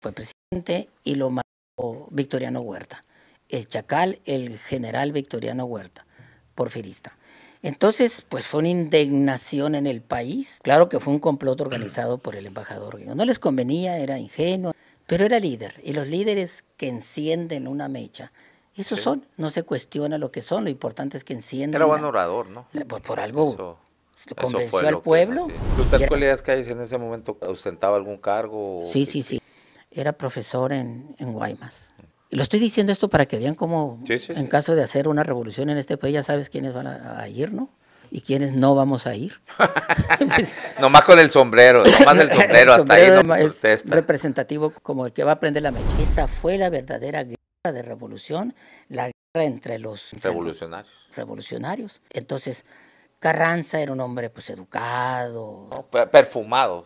fue presidente y lo mató Victoriano Huerta. El Chacal, el general Victoriano Huerta, porfirista. Entonces, pues fue una indignación en el país. Claro que fue un complot organizado por el embajador. No les convenía, era ingenuo, pero era líder. Y los líderes que encienden una mecha, esos son, no se cuestiona lo que son, lo importante es que encienden. Era buen orador, ¿no? Por algo convenció fue al pueblo. ¿Usted cuál ideas que en ese momento ostentaba algún cargo? Sí. Era profesor en Guaymas. Y lo estoy diciendo esto para que vean cómo, en caso de hacer una revolución en este país, ya sabes quiénes van a ir, ¿no? Y quiénes no vamos a ir. Pues, nomás con el sombrero, nomás el sombrero, hasta ahí no es representativo como el que va a prender la mecha. Esa fue la verdadera guerra de revolución, la guerra entre los revolucionarios. Entonces, Carranza era un hombre pues educado, perfumado,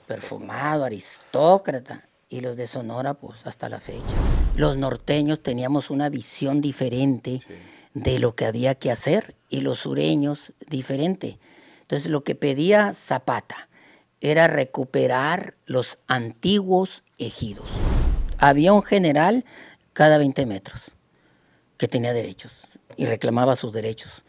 aristócrata. Y los de Sonora, pues hasta la fecha. Los norteños teníamos una visión diferente de lo que había que hacer y los sureños diferente. Entonces lo que pedía Zapata era recuperar los antiguos ejidos. Había un general cada 20 metros que tenía derechos y reclamaba sus derechos.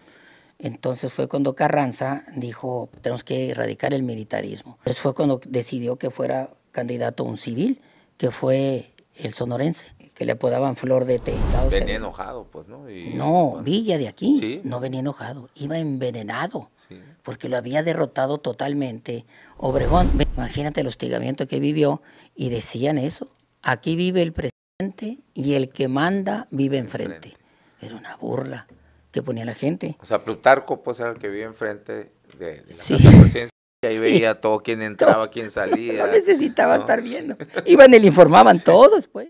Entonces fue cuando Carranza dijo, tenemos que erradicar el militarismo. Entonces fue cuando decidió que fuera candidato un civil, que fue el sonorense, que le apodaban Flor de Té. Venía enojado, pues, ¿no? No, Villa de aquí, no venía enojado, iba envenenado, porque lo había derrotado totalmente Obregón. Imagínate el hostigamiento que vivió, y decían eso, aquí vive el presidente y el que manda vive enfrente. Era una burla que ponía la gente. O sea, Plutarco, pues, era el que vivía enfrente de la presidencia. Y ahí veía todo, quién entraba, quién salía. No necesitaba estar viendo. Iban y le informaban todos, pues.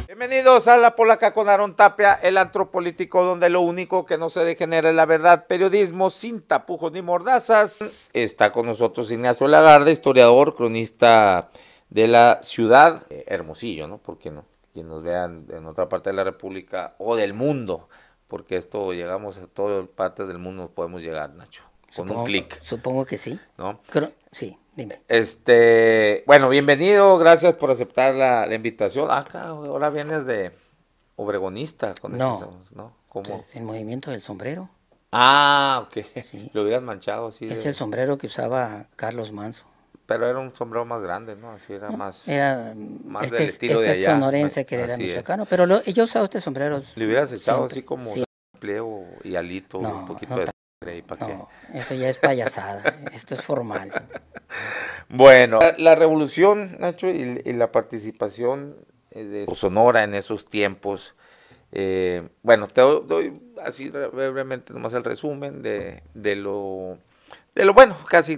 Bienvenidos a La Polaca con Aarón Tapia, el antro político donde lo único que no se degenera es la verdad, periodismo sin tapujos ni mordazas. Está con nosotros Ignacio Lagarde, historiador, cronista de la ciudad, Hermosillo, ¿no? ¿Por qué no? Quien nos vean en otra parte de la República o del mundo, porque esto llegamos a todas partes del mundo, podemos llegar, Nacho, con un clic. Supongo que sí. ¿No? Sí, dime. Bueno, bienvenido, gracias por aceptar la invitación. Acá, ahora vienes de obregonista. ¿No? ¿Cómo? El movimiento del sombrero. Ah, ok. Sí. Lo hubieras manchado así. Es el sombrero que usaba Carlos Manso. Pero era un sombrero más grande, ¿no? Así era más del estilo de allá. Sonorense que era michoacano, pero yo usaba este sombrero. Le hubieras echado así como empleo y alito, un poquito de sangre. ¿Para qué? Eso ya es payasada, esto es formal. Bueno, la revolución, Nacho, y la participación de Sonora en esos tiempos, bueno, te doy así brevemente nomás el resumen de lo bueno, casi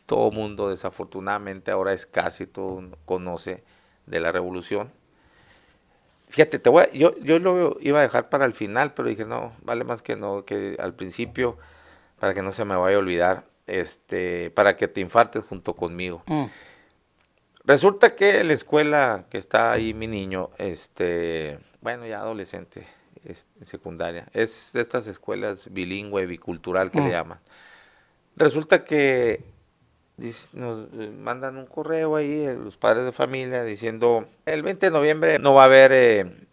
todo mundo desafortunadamente ahora casi todo conoce de la revolución. Fíjate, yo lo iba a dejar para el final, pero dije no, vale más que no, que al principio, para que no se me vaya a olvidar, para que te infartes junto conmigo. Resulta que en la escuela que está ahí mi niño, bueno, ya adolescente, secundaria, es de estas escuelas bilingüe, bicultural que le llaman. Resulta que nos mandan un correo ahí, los padres de familia, diciendo, el 20 de noviembre no va a haber,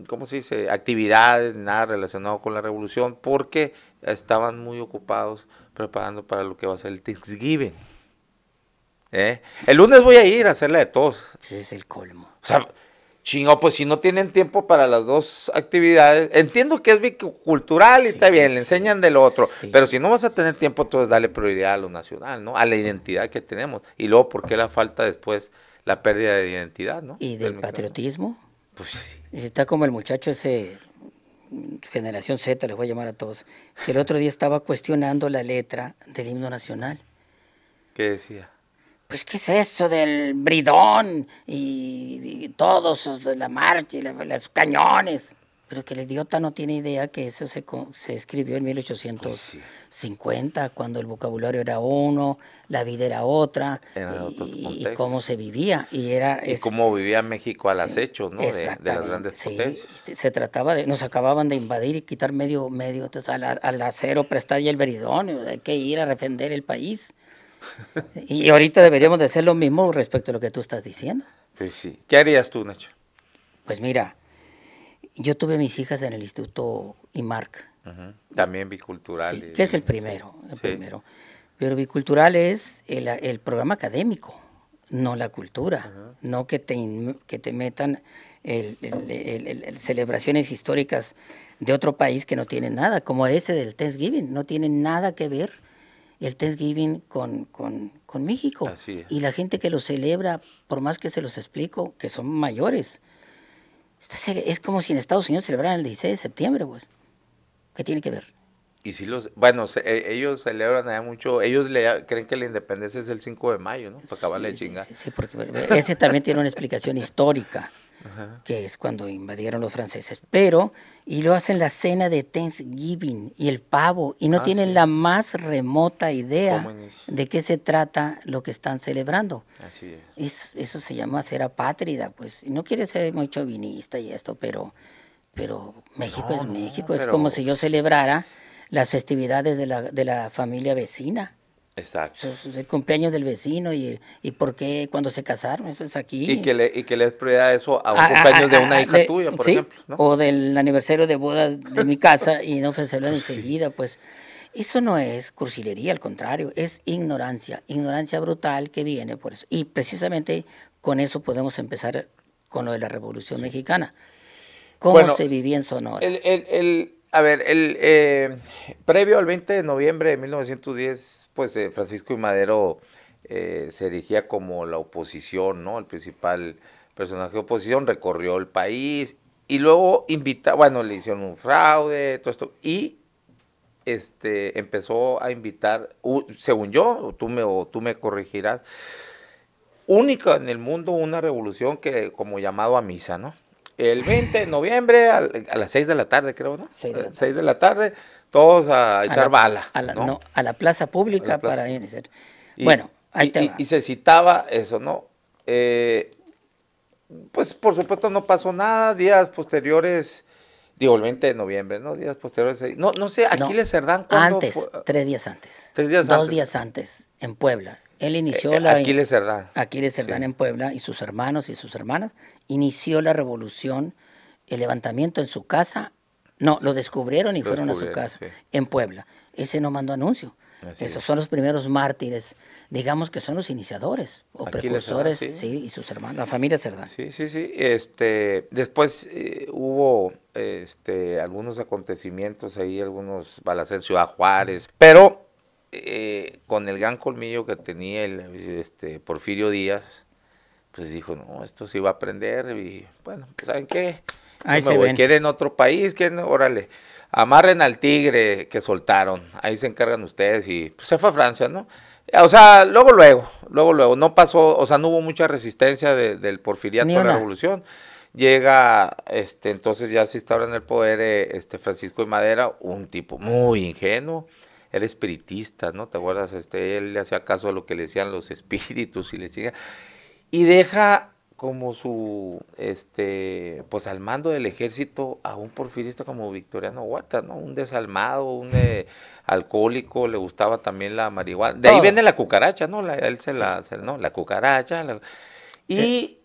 ¿cómo se dice?, actividades, nada relacionado con la revolución, porque estaban muy ocupados preparando para lo que va a ser el Thanksgiving. El lunes voy a ir a hacerla de todos. Es el colmo. O sea, chingo, pues si no tienen tiempo para las dos actividades, entiendo que es bicultural y está bien, le enseñan del otro, pero si no vas a tener tiempo, entonces dale prioridad a lo nacional, ¿no? A la identidad que tenemos. Y luego, ¿por qué la falta después la pérdida de identidad, ¿no? ¿Y del patriotismo? Pues sí. Está como el muchacho ese, generación Z, les voy a llamar a todos, que el otro día estaba cuestionando la letra del himno nacional. ¿Qué decía? Pues, ¿qué es eso del bridón y todos de la marcha y los cañones? Pero que el idiota no tiene idea que eso se escribió en 1850, cuando el vocabulario era uno, la vida era otra, y cómo se vivía. Y cómo vivía México al acecho, ¿no? De las grandes sí, potencias. Se trataba nos acababan de invadir y quitar medio, entonces al acero prestar ya el veridón, hay que ir a defender el país. Y ahorita deberíamos de hacer lo mismo respecto a lo que tú estás diciendo. Pues sí. ¿Qué harías tú, Nacho? Pues mira, yo tuve mis hijas en el Instituto IMARC. También bicultural. Sí, que es el primero. Primero. Pero bicultural es el programa académico, no la cultura. No que te metan celebraciones históricas de otro país que no tienen nada, como ese del Thanksgiving. No tiene nada que ver el Thanksgiving con México. Así es. Y la gente que lo celebra, por más que se los explico, que son mayores, es como si en Estados Unidos celebraran el 16 de septiembre, pues. ¿Qué tiene que ver? Y sí ellos celebran allá mucho, ellos creen que la independencia es el 5 de mayo, ¿no? Para acabarle de chingar. Sí, porque ese también tiene una explicación histórica, que es cuando invadieron los franceses. Y lo hacen la cena de Thanksgiving y el pavo, y no tienen la más remota idea de qué se trata lo que están celebrando. Así es. Eso se llama ser apátrida, pues. Y no quiere ser muy chauvinista y esto, pero México es México. Es como si yo celebrara las festividades de la familia vecina. Exacto. Eso es el cumpleaños del vecino y por qué cuando se casaron, eso es aquí. Y que le des prioridad a eso a un cumpleaños de una hija tuya, por ejemplo, ¿no? O del aniversario de bodas de mi casa y no ofrecerlo enseguida, pues. Eso no es cursilería, al contrario, es ignorancia brutal que viene por eso. Y precisamente con eso podemos empezar con lo de la Revolución Mexicana. ¿Cómo se vivía en Sonora? Previo al 20 de noviembre de 1910, pues Francisco I. Madero se erigía como la oposición, ¿no? El principal personaje de oposición, recorrió el país y luego le hicieron un fraude, todo esto, y empezó a invitar, según yo, tú me corregirás, única en el mundo una revolución que como llamado a misa, ¿no? El 20 de noviembre a las 6 de la tarde, creo, ¿no? 6 de la tarde, todos a echar bala. A la plaza pública para iniciar. Bueno, ahí te va. Y se citaba eso, ¿no? Pues por supuesto no pasó nada, días posteriores, el 20 de noviembre, ¿no? Días posteriores, no sé, Aquiles Cerdán, ¿cuándo antes, fue? 3 días antes. 3 días antes. 2 días antes, en Puebla. Él inició Aquiles Cerdán. Aquiles Cerdán en Puebla, y sus hermanos y sus hermanas, inició la revolución, el levantamiento en su casa. No, lo descubrieron y fueron a su casa, en Puebla. Ese no mandó anuncio. Esos son los primeros mártires, digamos que son los iniciadores o precursores, y sus hermanos, la familia Cerdán. Sí. Después hubo algunos acontecimientos ahí, algunos balaceros en Ciudad Juárez, pero con el gran colmillo que tenía el Porfirio Díaz, pues dijo, no, esto se iba a aprender, y bueno, ¿saben qué? Ahí se ven. ¿Quieren otro país? Órale, amarren al tigre que soltaron, ahí se encargan ustedes, y pues se fue a Francia, ¿no? O sea, luego, no pasó, o sea, no hubo mucha resistencia del porfiriato a la revolución. Llega, entonces ya se instaura en el poder Francisco I. Madero, un tipo muy ingenuo, era espiritista, ¿no? ¿Te acuerdas? Él le hacía caso a lo que le decían los espíritus y deja como su, pues al mando del ejército a un porfirista como Victoriano Huerta, ¿no? Un desalmado, un alcohólico, le gustaba también la marihuana. De ahí viene la cucaracha, ¿no? La cucaracha. Y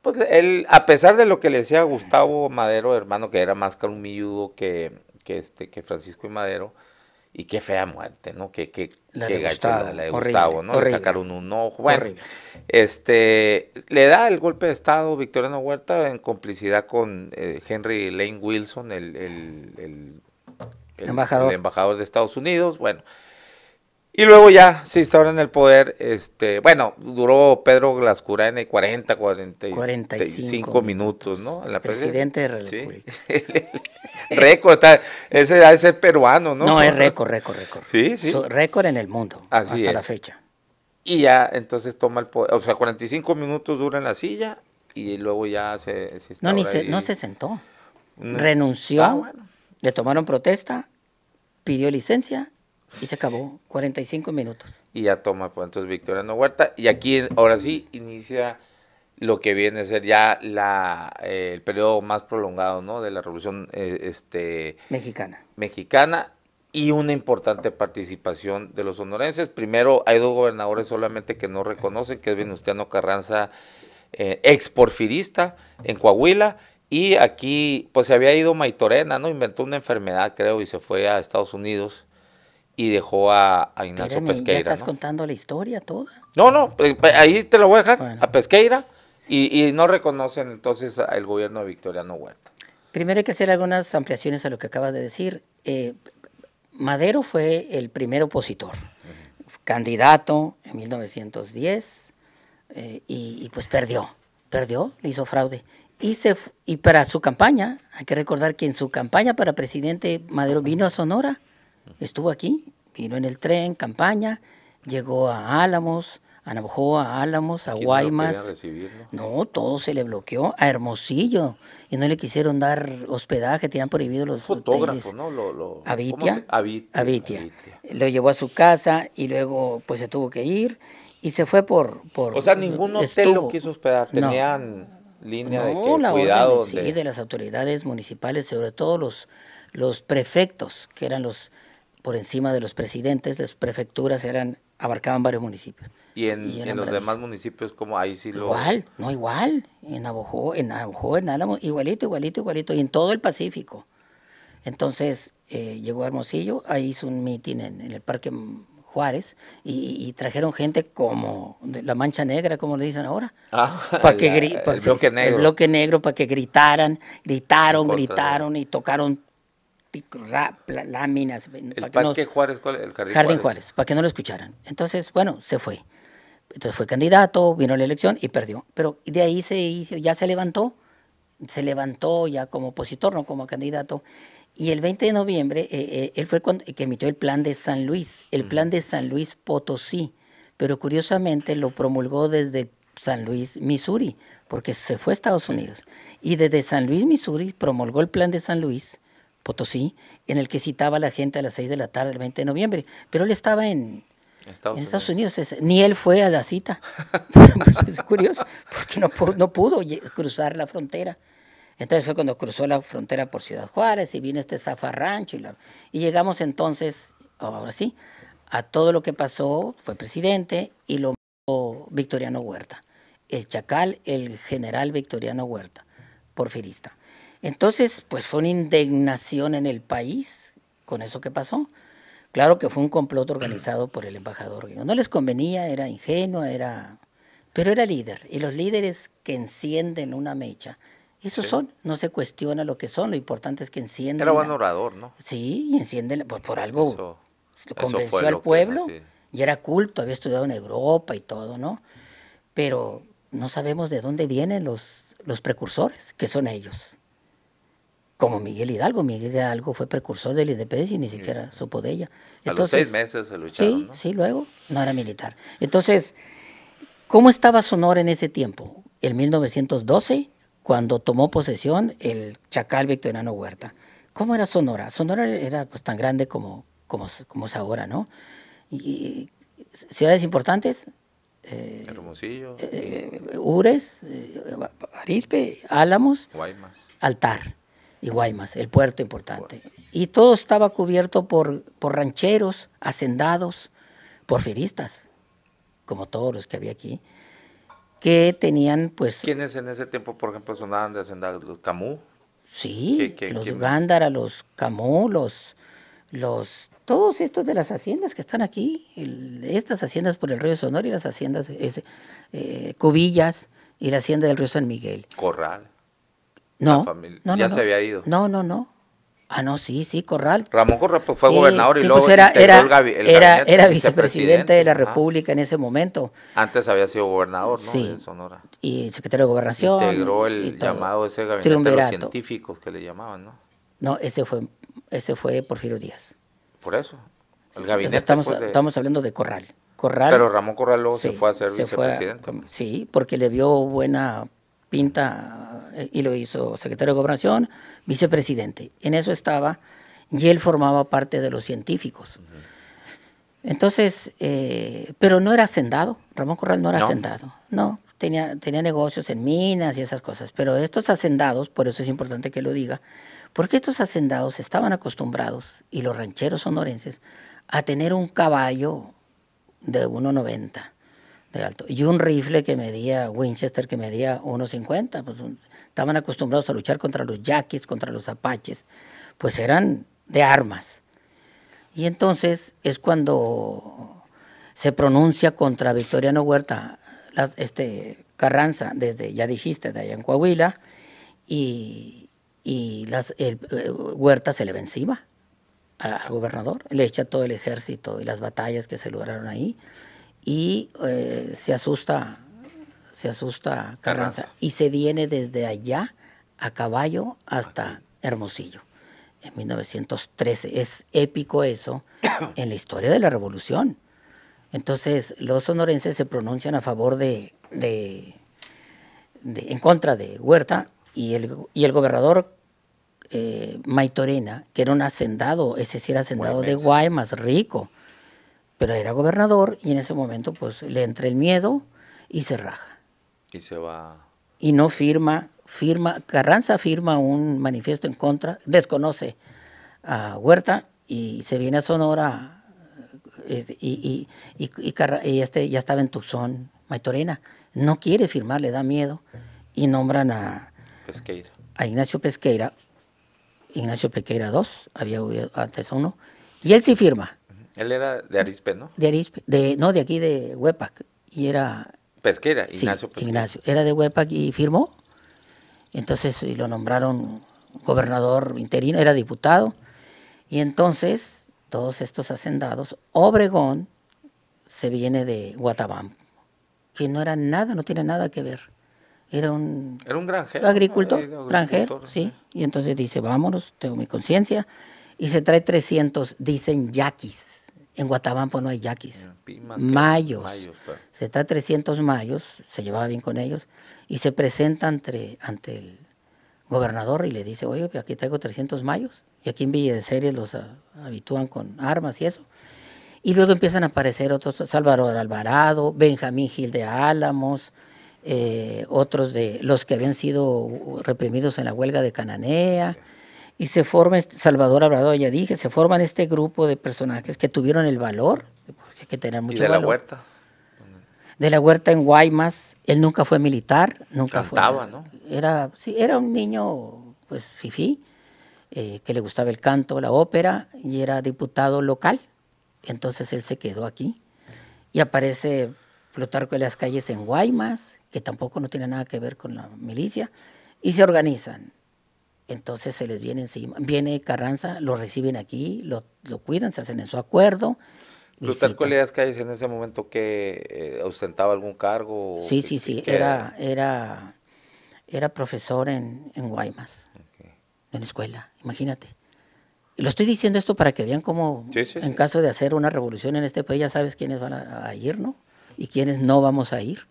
pues él, a pesar de lo que le decía Gustavo Madero, hermano, que era más carumilludo que Francisco y Madero, y qué fea muerte, ¿no? Qué gacha la de Gustavo, ¿no? Le sacaron un ojo. Bueno, le da el golpe de estado Victoriano Huerta en complicidad con Henry Lane Wilson, el embajador de Estados Unidos. Bueno, y luego ya se instaura en el poder, duró Pedro Lascurain 45 minutos, ¿no? En la presidente de la República. Sí. Récord, ese es peruano, ¿no? No, es récord. Sí. Récord en el mundo, hasta la fecha. Y ya, entonces toma el poder, o sea, 45 minutos dura en la silla y luego ya se instaura. No se sentó. renunció, bueno. le tomaron protesta, pidió licencia y se acabó, 45 minutos. Y ya toma, pues entonces Victoriano Huerta, y aquí ahora sí inicia lo que viene a ser ya el periodo más prolongado, ¿no? De la Revolución Mexicana y una importante participación de los sonorenses. Primero, hay dos gobernadores solamente que no reconocen, que es Venustiano Carranza, ex porfirista en Coahuila, y aquí pues se había ido Maytorena, ¿no? Inventó una enfermedad, creo, y se fue a Estados Unidos y dejó a Ignacio Espérame, Pesqueira. ¿ya estás ¿no? contando la historia toda? No, ahí te lo voy a dejar, Bueno. a Pesqueira, y no reconocen entonces el gobierno de Victoriano Huerta. Primero hay que hacer algunas ampliaciones a lo que acabas de decir. Madero fue el primer opositor, candidato en 1910, y pues perdió, le hizo fraude. Y para su campaña, hay que recordar que en su campaña para presidente, Madero vino a Sonora, estuvo aquí, vino en el tren, campaña, llegó a Álamos, a Navojoa, a Álamos, a Guaymas. No, todo se le bloqueó, a Hermosillo, y no le quisieron dar hospedaje, tenían prohibido los fotógrafo, hoteles. ¿no? Avitia. Lo llevó a su casa y luego pues se tuvo que ir y se fue por o sea, ningún hotel lo quiso hospedar, tenían línea de que la cuidado. Orden, sí, de las autoridades municipales, sobre todo los prefectos, que eran los por encima de los presidentes, las prefecturas abarcaban varios municipios. ¿Y en los demás municipios como ahí sí lo...? Igual, en Navojoa, en Álamos, igualito, y en todo el Pacífico. Entonces llegó a Hermosillo, ahí hizo un mitin en el Parque Juárez y trajeron gente como de la Mancha Negra, como le dicen ahora. El bloque negro. El bloque negro, para que gritaron y tocaron láminas. ¿El Parque Juárez cuál? ¿El Jardín Juárez, para que no lo escucharan. Entonces, bueno, se fue. Entonces fue candidato, vino la elección y perdió. Pero de ahí ya se levantó ya como opositor, no como candidato. Y el 20 de noviembre, él fue que emitió el plan de San Luis, el plan de San Luis Potosí, pero curiosamente lo promulgó desde San Luis, Missouri, porque se fue a Estados Unidos. Y desde San Luis, Missouri, promulgó el plan de San Luis Potosí, en el que citaba a la gente a las 6 de la tarde el 20 de noviembre. Pero él estaba en Estados Unidos. Ni él fue a la cita. Es curioso, porque no pudo cruzar la frontera. Entonces fue cuando cruzó la frontera por Ciudad Juárez y vino este zafarrancho. Y llegamos entonces, ahora sí, a todo lo que pasó. Fue presidente y lo mató Victoriano Huerta. El Chacal, el general Victoriano Huerta, porfirista. Entonces, pues fue una indignación en el país con eso que pasó. Claro que fue un complot organizado por el embajador. No les convenía, era ingenuo, pero era líder. Y los líderes que encienden una mecha, esos son, no se cuestiona lo que son, lo importante es que encienden. Era buen orador, ¿no? Sí, encienden, pues por algo convenció al pueblo, y era culto, había estudiado en Europa y todo, ¿no? Pero no sabemos de dónde vienen los precursores, que son ellos. Como Miguel Hidalgo fue precursor de la independencia y ni siquiera supo de ella. Entonces, a los 6 meses se lucharon, ¿no? Sí, luego, no era militar. Entonces, ¿cómo estaba Sonora en ese tiempo? En 1912, cuando tomó posesión el Chacal Victoriano Huerta. ¿Cómo era Sonora? Sonora era pues tan grande como es ahora, ¿no? Y ciudades importantes, Hermosillo, Ures, Arizpe, Álamos, Guaymas. Altar y Guaymas, el puerto importante. Y todo estaba cubierto por rancheros, hacendados, porfiristas, como todos los que había aquí, que tenían pues... ¿Quiénes en ese tiempo, por ejemplo, sonaban de hacendados? ¿Los Camú? Sí, los Gándara, los Camú, todos estos de las haciendas que están aquí, estas haciendas por el río Sonora y las haciendas Cubillas y la hacienda del río San Miguel. Corral. No, ya se había ido. No. Ah, no, sí, Corral. Ramón Corral pues, fue gobernador y luego pues era vicepresidente de la República en ese momento. Antes había sido gobernador, ¿no? Sí. De Sonora. Y secretario de Gobernación. Integró el llamado ese gabinete de los científicos que le llamaban, ¿no? No, ese fue Porfirio Díaz. Por eso. El gabinete. Estamos hablando de Corral. Pero Ramón Corral luego se fue a ser vicepresidente. Sí, porque le vio buena pinta y lo hizo secretario de Gobernación, vicepresidente. En eso estaba, y él formaba parte de los científicos. Entonces, pero no era hacendado, Ramón Corral no era hacendado, no, tenía negocios en minas y esas cosas, pero estos hacendados, por eso es importante que lo diga, porque estos hacendados estaban acostumbrados, y los rancheros sonorenses, a tener un caballo de 1.90 de alto y un rifle que medía, Winchester, que medía 1.50, pues estaban acostumbrados a luchar contra los yaquis, contra los apaches, pues eran de armas. Y entonces es cuando se pronuncia contra Victoriano Huerta, Carranza, desde, ya dijiste, de allá en Coahuila, y Huerta se le va encima al gobernador, le echa todo el ejército y las batallas que se lograron ahí, y se asusta Carranza, y se viene desde allá a caballo hasta Hermosillo. En 1913. Es épico eso en la historia de la Revolución. Entonces, los sonorenses se pronuncian a favor en contra de Huerta, y el gobernador Maytorena, que era un hacendado, ese sí era hacendado de Guaymas, rico, pero era gobernador, y en ese momento pues le entra el miedo y se raja. Y se va. Y no Carranza firma un manifiesto en contra, desconoce a Huerta y se viene a Sonora, y ya estaba en Tucson, Maytorena, no quiere firmar, le da miedo, y nombran a Ignacio Pesqueira II, había antes uno, y él sí firma. Él era de Arizpe, ¿no? De Arizpe, de aquí de Huepac, y era... Pesqueira, Ignacio Pesqueira. Ignacio, era de Huepac y firmó. Entonces lo nombraron gobernador interino, era diputado, y entonces todos estos hacendados, Obregón se viene de Guatabampo, que no era nada, no tiene nada que ver. Era un granjero. Agricultor, granjero, sí. Y entonces dice, vámonos, tengo mi conciencia, y se trae 300, dicen yaquis. En Guatabampo no hay yaquis. Mayos. Se trae 300 mayos, se llevaba bien con ellos, y se presenta ante el gobernador y le dice, oye, aquí traigo 300 mayos, y aquí en Villa de Ceres los habitúan con armas y eso. Y luego empiezan a aparecer otros, Salvador Alvarado, Benjamín Gil de Álamos, otros de los que habían sido reprimidos en la huelga de Cananea, y se forma, Salvador Alvarado, ya dije, se forman este grupo de personajes que tuvieron el valor, porque hay que tener mucho valor. ¿Y de la Huerta? De la Huerta en Guaymas, él nunca fue militar, nunca cantaba, fue. ¿no? Era un niño, pues, fifí, que le gustaba el canto, la ópera, y era diputado local. Entonces él se quedó aquí, y aparece Plutarco de las Calles en Guaymas, que tampoco no tiene nada que ver con la milicia, y se organizan. Entonces se les viene encima, viene Carranza, lo reciben aquí, lo cuidan, se hacen en su acuerdo. ¿Plutarco de las Calles en ese momento que ostentaba algún cargo? Sí, era profesor en Guaymas, en la escuela, imagínate. Y lo estoy diciendo esto para que vean cómo en caso de hacer una revolución en este país ya sabes quiénes van a ir, ¿no? Y quiénes no vamos a ir.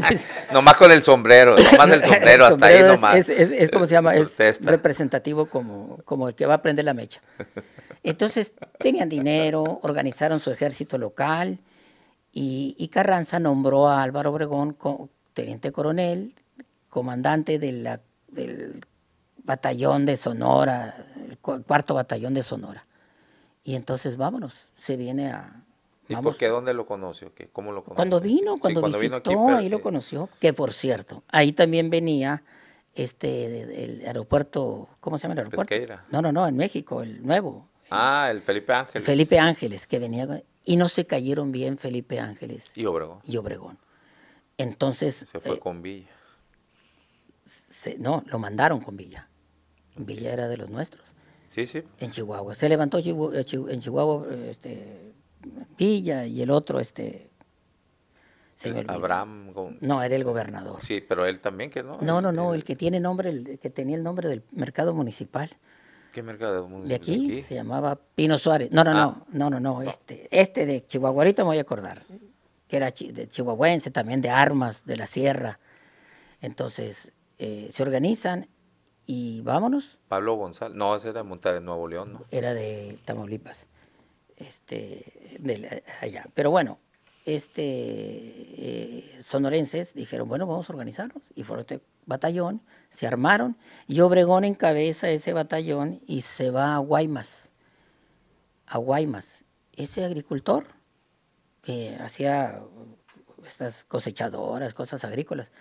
Pues, nomás con el sombrero, nomás el sombrero, hasta ahí nomás. Es como se llama, es representativo como el que va a prender la mecha. Entonces tenían dinero, organizaron su ejército local, y Carranza nombró a Álvaro Obregón teniente coronel, comandante del batallón de Sonora, el 4º batallón de Sonora. Y entonces vámonos, se viene a... ¿Y por qué? ¿Dónde lo conoció? ¿Cómo lo conoció? Cuando vino, cuando visitó, aquí, ahí lo conoció. Que por cierto, ahí también venía el aeropuerto, ¿cómo se llama el aeropuerto? Pesqueira. No, en México, el nuevo. El Felipe Ángeles. Felipe Ángeles, que venía, y no se cayeron bien Felipe Ángeles. Y Obregón. Entonces... Se fue con Villa. No, lo mandaron con Villa. Villa era de los nuestros. Sí. En Chihuahua. Se levantó en Chihuahua, Villa, y el otro, Abraham. No, era el gobernador. Sí, pero él también, que no. No, el que tiene nombre, el que tenía el nombre del mercado municipal. ¿Qué mercado municipal? De aquí se llamaba Pino Suárez. No. Este de Chihuahua, ahorita me voy a acordar, que era de chihuahuense, también de armas, de la sierra. Entonces, se organizan y vámonos. Pablo González, no, ese era de Monterrey, Nuevo León, ¿no? Era de Tamaulipas, allá. Pero bueno, sonorenses dijeron, bueno, vamos a organizarnos. Y fueron este batallón, se armaron, y Obregón encabeza ese batallón y se va a Guaymas. A Guaymas. Ese agricultor que hacía estas cosechadoras, cosas agrícolas,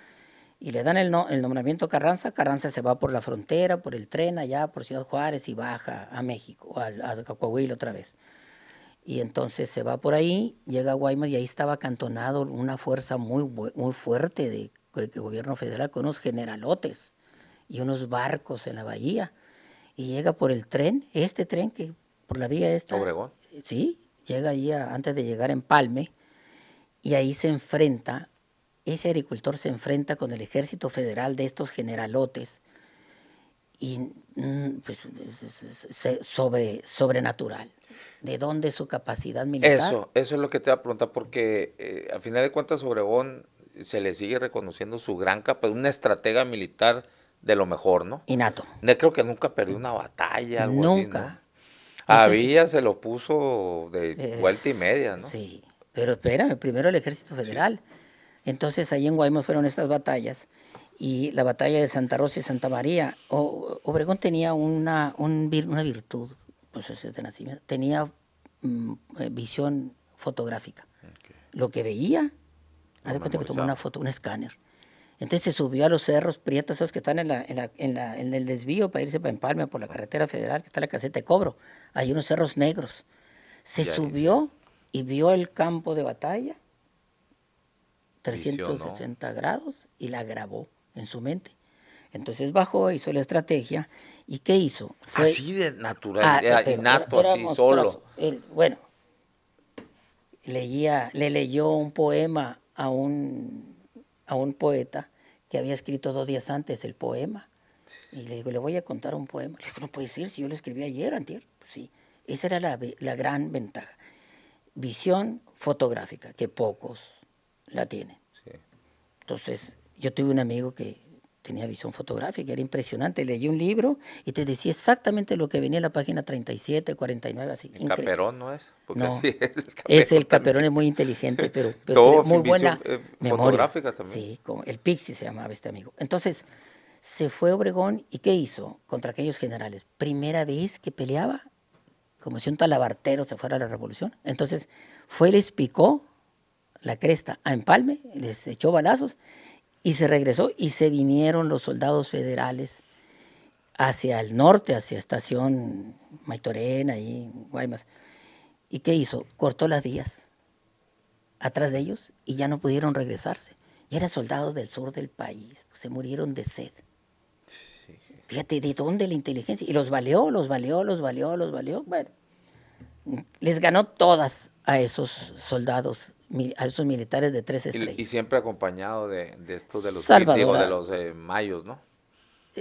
y le dan el nombramiento a Carranza. Carranza se va por la frontera, por el tren allá, por Ciudad Juárez, y baja a México, a Coahuila otra vez. Y entonces se va por ahí, llega a Guaymas, y ahí estaba acantonado una fuerza muy fuerte de gobierno federal, con unos generalotes y unos barcos en la bahía. Y llega por el tren, tren que por la vía esta. Obregón. Sí, llega ahí antes de llegar a Empalme, y ahí se enfrenta. Ese agricultor se enfrenta con el ejército federal de estos generalotes, y pues sobrenatural. ¿De dónde su capacidad militar? Eso es lo que te voy a preguntar, porque a final de cuentas Obregón se le sigue reconociendo su gran capacidad, una estratega militar de lo mejor, ¿no? Innato. Creo que nunca perdió una batalla, algo nunca. así, ¿no? A Villa se lo puso de vuelta y media, ¿no? Sí, pero espérame, primero el ejército federal. Sí. Entonces ahí en Guaymas fueron estas batallas, y la batalla de Santa Rosa y Santa María. Obregón tenía una virtud, pues es de nacimiento, tenía visión fotográfica. Okay. Lo que veía, haz de cuenta que tomó una foto, un escáner. Entonces se subió a los cerros prietos, esos que están en el desvío para irse para Empalme, por la carretera federal, que está la caseta de Cobro. Hay unos cerros negros. Se subió y vio el campo de batalla, 360 grados, y la grabó en su mente. Entonces bajó, hizo la estrategia, y ¿qué hizo? Fue, así de natural, innato, así, solo. Bueno, le leyó un poema a un poeta que había escrito 2 días antes el poema, y le digo, le voy a contar un poema. Le digo, no puede ser, si yo lo escribí ayer, antier. Pues sí, esa era la gran ventaja. Visión fotográfica, que pocos la tienen. Sí. Entonces, yo tuve un amigo que tenía visión fotográfica, era impresionante. Leí un libro y te decía exactamente lo que venía en la página 37, 49, así. ¿El Caperón no es? Porque no, así es el Caperón es muy inteligente, pero muy buena memoria. Fotográfica también. Sí, como el Pixi se llamaba este amigo. Entonces, se fue Obregón, ¿y qué hizo contra aquellos generales? Primera vez que peleaba, como si un talabartero se fuera a la revolución. Entonces, les picó la cresta a Empalme, les echó balazos, y se regresó, y se vinieron los soldados federales hacia el norte, hacia Estación Maitorena, ahí en Guaymas. ¿Y qué hizo? Cortó las vías atrás de ellos, y ya no pudieron regresarse. Y eran soldados del sur del país, se murieron de sed. Sí. Fíjate, ¿de dónde la inteligencia? Y los valió. Bueno, les ganó todas a esos soldados, a esos militares de 3 estrellas. Y siempre acompañado de estos de los mayos, ¿no?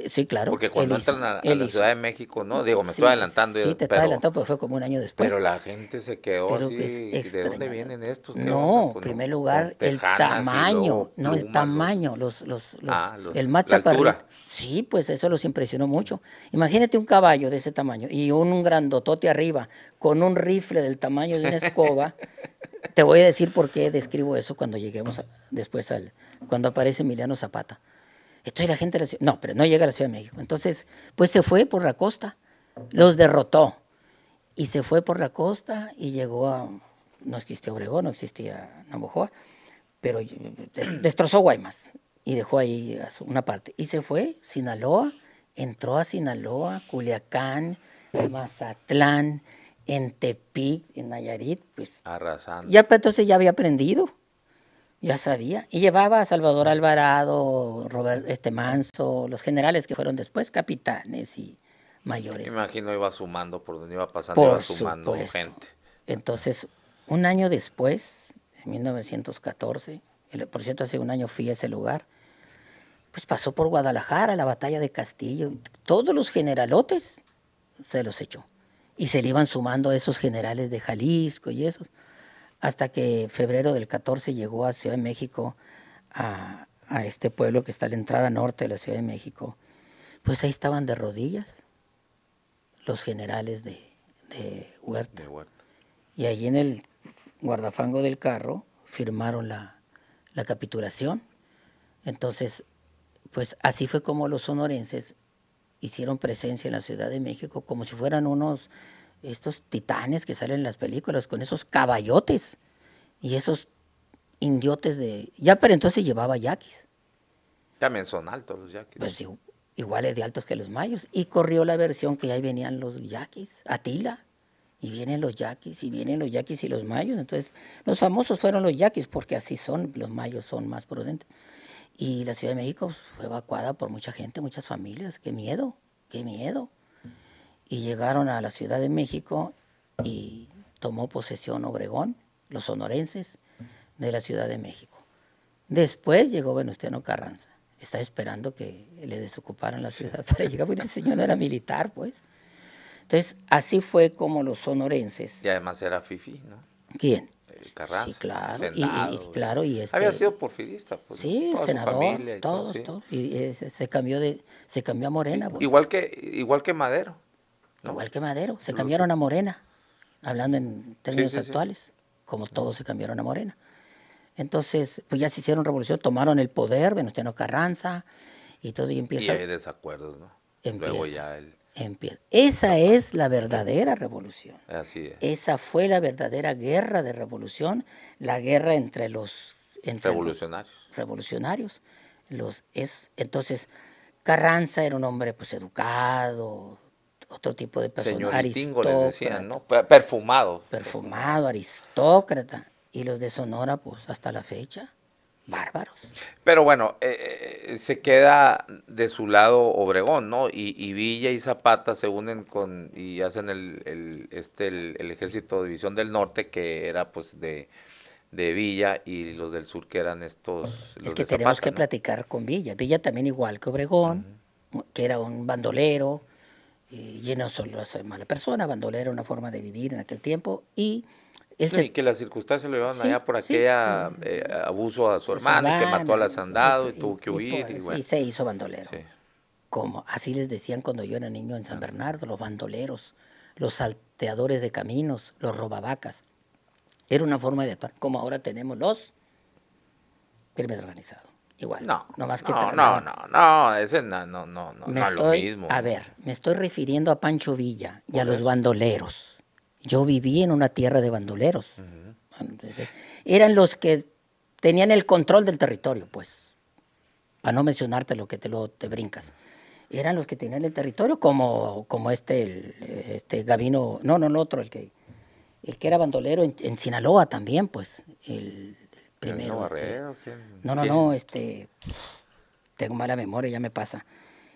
Sí, claro. Porque cuando entran a la Ciudad de México, ¿no? Digo, me estoy adelantando. Sí, te está adelantando, porque fue como un año después. Pero la gente se quedó así. ¿De dónde vienen estos? No, en primer lugar, el tamaño. No, el tamaño. El más chaparrito. Sí, pues eso los impresionó mucho. Imagínate un caballo de ese tamaño y un grandotote arriba con un rifle del tamaño de una escoba. Te voy a decir por qué describo eso cuando lleguemos después cuando aparece Emiliano Zapata. Entonces la gente de la ciudad, no, pero no llega a la Ciudad de México. Entonces, pues se fue por la costa, los derrotó, y se fue por la costa y llegó no existía Obregón, no existía Navojoa, pero destrozó Guaymas y dejó ahí una parte. Y se fue, Sinaloa, entró a Sinaloa, Culiacán, Mazatlán, en Tepic, en Nayarit, pues. Arrasando. Ya, pues, entonces ya había aprendido. Ya sabía. Y llevaba a Salvador Alvarado, Manso, los generales que fueron después, capitanes y mayores. Me imagino iba sumando por donde iba pasando, iba sumando gente. Entonces, un año después, en 1914, por cierto, hace un año fui a ese lugar, pues pasó por Guadalajara, la batalla de Castillo. Todos los generalotes se los echó. Y se le iban sumando a esos generales de Jalisco y esos. Hasta que febrero del 14 llegó a Ciudad de México a este pueblo que está a la entrada norte de la Ciudad de México, pues ahí estaban de rodillas los generales de Huerta. Y allí en el guardafango del carro firmaron la capitulación. Entonces, pues así fue como los sonorenses hicieron presencia en la Ciudad de México, como si fueran estos titanes que salen en las películas, con esos caballotes y esos indiotes ya para entonces llevaba yaquis. También son altos los yaquis. Pues iguales de altos que los mayos. Y corrió la versión que ahí venían los yaquis, Atila, y vienen los yaquis, y vienen los yaquis y los mayos. Entonces, los famosos fueron los yaquis, porque así son, los mayos son más prudentes. Y la Ciudad de México fue evacuada por mucha gente, muchas familias. ¡Qué miedo! ¡Qué miedo! Y llegaron a la Ciudad de México y tomó posesión Obregón, los sonorenses, de la Ciudad de México. Después llegó Venustiano Carranza. Está esperando que le desocuparan la ciudad para llegar, porque ese señor no era militar, pues. Entonces, así fue como los sonorenses. Y además era fifí, ¿no? ¿Quién? Carranza. Sí, claro. Senado, claro, había sido porfirista. Pues, sí, senador, todos. Y se cambió a Morena. Sí, pues. igual que Madero. ¿No? Igual que Madero. Se cambiaron a Morena, hablando en términos actuales, como todos se cambiaron a Morena. Entonces, pues ya se hicieron revolución, tomaron el poder, Venustiano Carranza, y todo, y empieza... Y hay desacuerdos, ¿no? Luego ya empieza. Esa es la verdadera revolución. Así es. Esa fue la verdadera guerra de revolución, la guerra entre los revolucionarios. Entonces, Carranza era un hombre pues educado, otro tipo de persona, señoritingo les decían, ¿no? Perfumado. Perfumado, aristócrata. Y los de Sonora, pues hasta la fecha, bárbaros. Pero bueno, se queda de su lado Obregón, ¿no? Y Villa y Zapata se unen y hacen el ejército de División del Norte, que era pues de Villa, y los del sur que eran estos... Es que tenemos que platicar con Villa. Villa también igual que Obregón, que era un bandolero, y no solo es mala persona, bandolero, una forma de vivir en aquel tiempo, y que las circunstancias lo llevaban allá por aquella abuso a su hermana, y que mató al hacendado y tuvo que huir. Y se hizo bandolero. Sí. Como así les decían cuando yo era niño en San Bernardo, los bandoleros, los salteadores de caminos, los robavacas. Era una forma de actuar, como ahora tenemos los crimen organizado. Igual. Ese no es lo mismo. A ver, me estoy refiriendo a Pancho Villa y a los bandoleros. Yo viví en una tierra de bandoleros. Entonces, eran los que tenían el control del territorio, pues. Para no mencionarte lo que te brincas. Eran los que tenían el territorio, como este Gavino, el otro, el que era bandolero en Sinaloa también, pues. El primero. Barrero, tengo mala memoria, ya me pasa.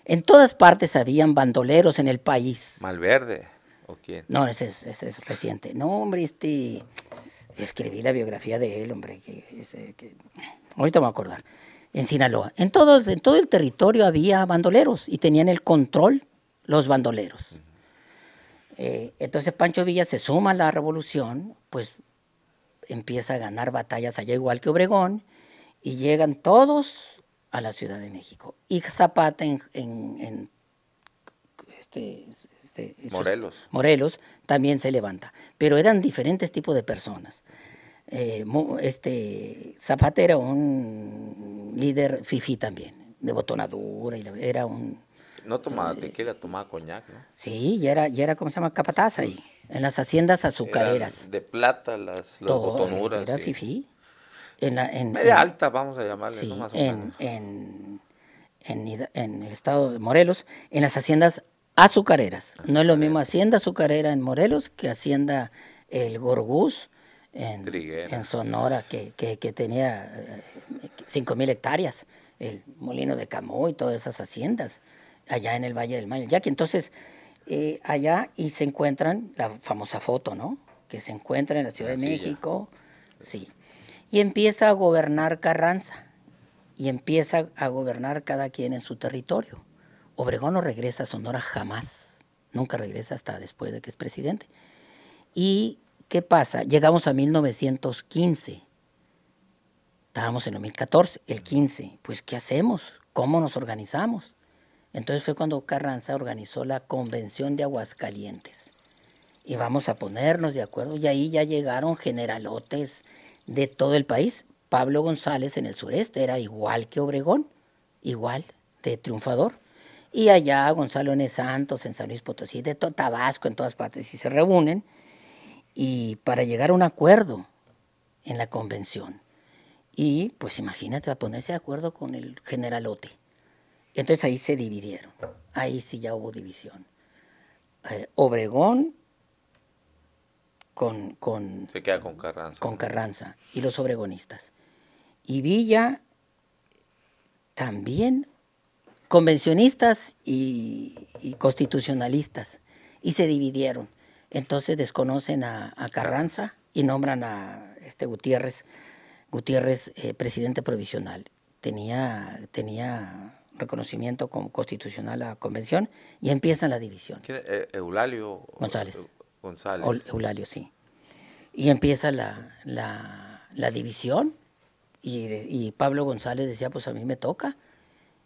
En todas partes habían bandoleros en el país. Malverde. ¿O quién? No, ese es reciente. No, hombre, escribí la biografía de él, hombre, ahorita me voy a acordar. En Sinaloa. En todo el territorio había bandoleros y tenían el control los bandoleros. Entonces Pancho Villa se suma a la revolución, pues empieza a ganar batallas allá igual que Obregón, y llegan todos a la Ciudad de México. Y Zapata Morelos también se levanta, pero eran diferentes tipos de personas. Zapata era un líder fifí también, de botonadura, era un... No tomaba tequila, tomaba coñac, ¿no? Sí, ya era ¿cómo se llama? Capataz ahí, en las haciendas azucareras. Eran de plata las botonuras. Era fifí. Media alta, vamos a llamarle, sí, ¿no? Más o menos. En el estado de Morelos, en las haciendas azucareras. No es lo mismo hacienda azucarera en Morelos que hacienda El Gorgús en Sonora, que tenía 5,000 hectáreas, el Molino de Camoy y todas esas haciendas, allá en el Valle del Mayanyaqui. Entonces, allá y se encuentran, la famosa foto, ¿no? Que se encuentra en la Ciudad de México, sí. Y empieza a gobernar Carranza, y empieza a gobernar cada quien en su territorio. Obregón no regresa a Sonora jamás, nunca regresa hasta después de que es presidente. ¿Y qué pasa? Llegamos a 1915 Estábamos en 2014, el 15. Pues, ¿qué hacemos? ¿Cómo nos organizamos? Entonces fue cuando Carranza organizó la Convención de Aguascalientes. Y vamos a ponernos de acuerdo. Y ahí ya llegaron generalotes de todo el país. Pablo González en el sureste era igual que Obregón, igual de triunfador. Y allá Gonzalo N. Santos en San Luis Potosí, de todo Tabasco, en todas partes. Y se reúnen y para llegar a un acuerdo en la convención. Y pues imagínate, va a ponerse de acuerdo con el generalote. Entonces ahí se dividieron. Ahí sí ya hubo división. Obregón se queda con Carranza. Con Carranza y los obregonistas. Y Villa también, convencionistas y constitucionalistas. Y se dividieron. Entonces desconocen a Carranza y nombran a Gutiérrez presidente provisional. Tenía reconocimiento como constitucional a la convención y empieza la división. Eulalio González. Eulalio, sí. Y empieza la división y Pablo González decía, pues a mí me toca.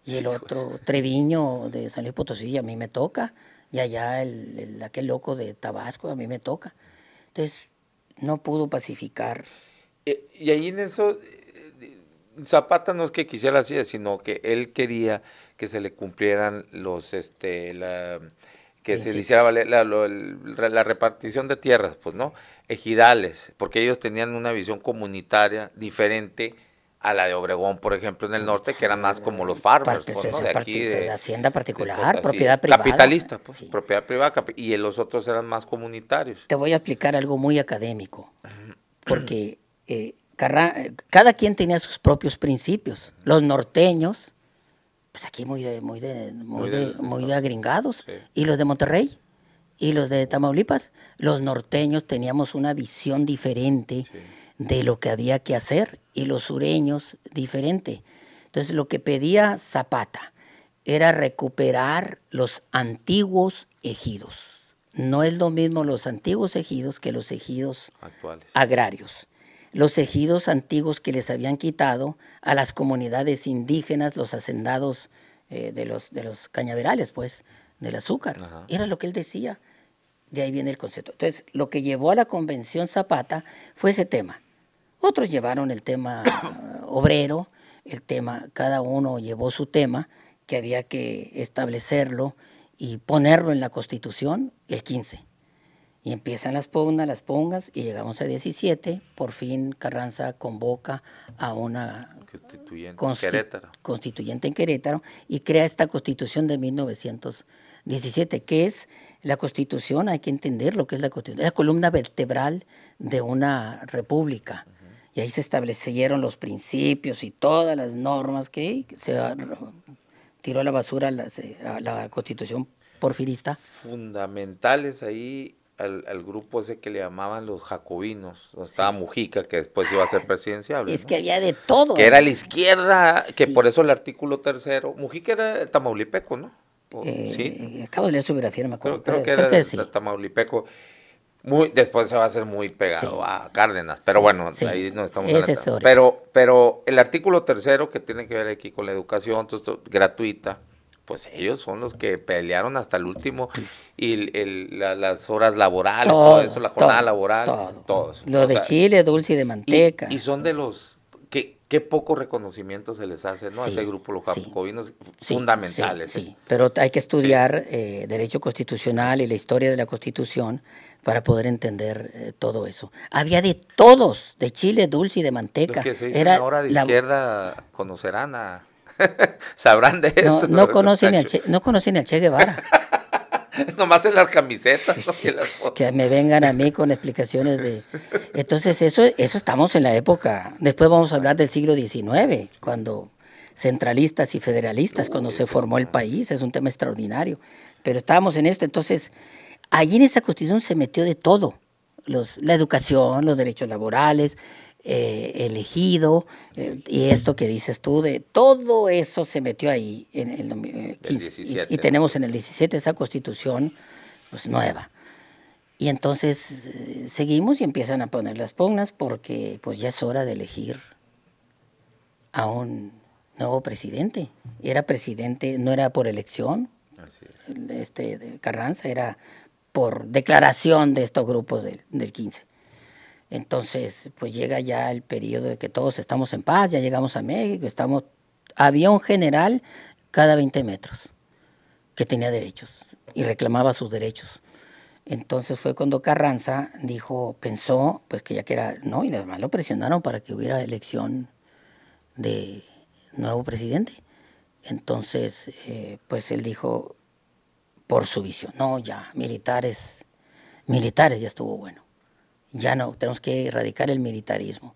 Y el otro, Treviño de San Luis Potosí, a mí me toca. Y allá aquel loco de Tabasco, a mí me toca. Entonces, no pudo pacificar. Y ahí en eso, Zapata no es que quisiera así, sino que él quería que se le cumplieran que se le hiciera valer la repartición de tierras, pues, ¿no? Ejidales, porque ellos tenían una visión comunitaria diferente a la de Obregón, por ejemplo, en el norte, que eran más como los farmers, pues, ¿no? De aquí, de hacienda particular, propiedad privada. Capitalista, pues, sí. Propiedad privada, y los otros eran más comunitarios. Te voy a explicar algo muy académico, porque cada quien tenía sus propios principios. Los norteños, pues aquí muy de agringados, sí. Y los de Monterrey y los de Tamaulipas, los norteños teníamos una visión diferente, sí, de lo que había que hacer, y los sureños diferente. Entonces lo que pedía Zapata era recuperar los antiguos ejidos. No es lo mismo los antiguos ejidos que los ejidos actuales, agrarios. Los ejidos antiguos que les habían quitado a las comunidades indígenas, los hacendados de los cañaverales, pues, del azúcar. Ajá. Era lo que él decía. De ahí viene el concepto. Entonces, lo que llevó a la Convención Zapata fue ese tema. Otros llevaron el tema obrero, cada uno llevó su tema, que había que establecerlo y ponerlo en la Constitución el 15. Y empiezan las pugnas, y llegamos a 17. Por fin Carranza convoca a una constituyente en Querétaro y crea esta Constitución de 1917, que es la Constitución. Hay que entender lo que es la Constitución. Es la columna vertebral de una república. Y ahí se establecieron los principios y todas las normas que se tiró a la basura a la Constitución porfirista. Fundamentales ahí al grupo ese que le llamaban los jacobinos, donde estaba Mujica, que después iba a ser presidenciable. Es, ¿no?, que había de todo. Que era la izquierda, sí, que por eso el artículo 3, Mujica era tamaulipeco, ¿no? Sí. Acabo de leer su biografía, no me acuerdo. Creo que era sí, tamaulipeco. Después se va a hacer muy pegado, sí, a Cárdenas, pero sí, bueno, sí, ahí no estamos hablando. Pero el artículo 3, que tiene que ver aquí con la educación gratuita, pues ellos son los que pelearon hasta el último, y las horas laborales, todo eso, la jornada laboral, todo eso. Lo de chile, dulce y de manteca. Y son de los qué poco reconocimiento se les hace, ¿no? Sí, a ese grupo, los jacobinos, sí, fundamentales. Sí, sí, pero hay que estudiar derecho constitucional y la historia de la Constitución para poder entender todo eso. Había de todos, de chile, dulce y de manteca. Los que se dicen ahora de izquierda conocerán sabrán de esto. No conocen ni al Che Guevara. Nomás en las camisetas. ¿No? Que me vengan a mí con explicaciones de... Entonces eso estamos en la época. Después vamos a hablar del siglo XIX, cuando centralistas y federalistas, cuando se formó el país. Es un tema extraordinario. Pero estábamos en esto. Entonces, allí en esa Constitución se metió de todo. La educación, los derechos laborales, el ejido, y esto que dices tú, de todo eso se metió ahí en el 15, y tenemos en el 17 esa Constitución pues nueva. Y entonces seguimos y empiezan a poner las pugnas porque pues ya es hora de elegir a un nuevo presidente. Era presidente, no era por elección, de Carranza, era por declaración de estos grupos del 15. Entonces, pues llega ya el periodo de que todos estamos en paz, ya llegamos a México, había un general cada 20 metros que tenía derechos y reclamaba sus derechos. Entonces fue cuando Carranza pensó, pues que ya que era, no, y además lo presionaron para que hubiera elección de nuevo presidente. Entonces, pues él dijo, por su visión, no, ya, militares ya estuvo bueno. Ya no, tenemos que erradicar el militarismo.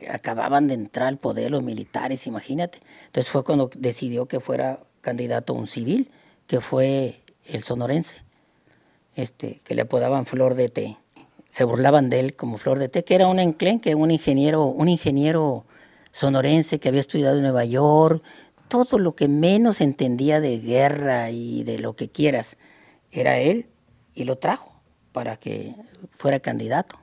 Acababan de entrar al poder los militares, imagínate. Entonces fue cuando decidió que fuera candidato un civil, que fue el sonorense, que le apodaban Flor de Té. Se burlaban de él como Flor de Té, que era un enclenque, un ingeniero sonorense que había estudiado en Nueva York. Todo lo que menos entendía de guerra y de lo que quieras era él, y lo trajo para que fuera candidato.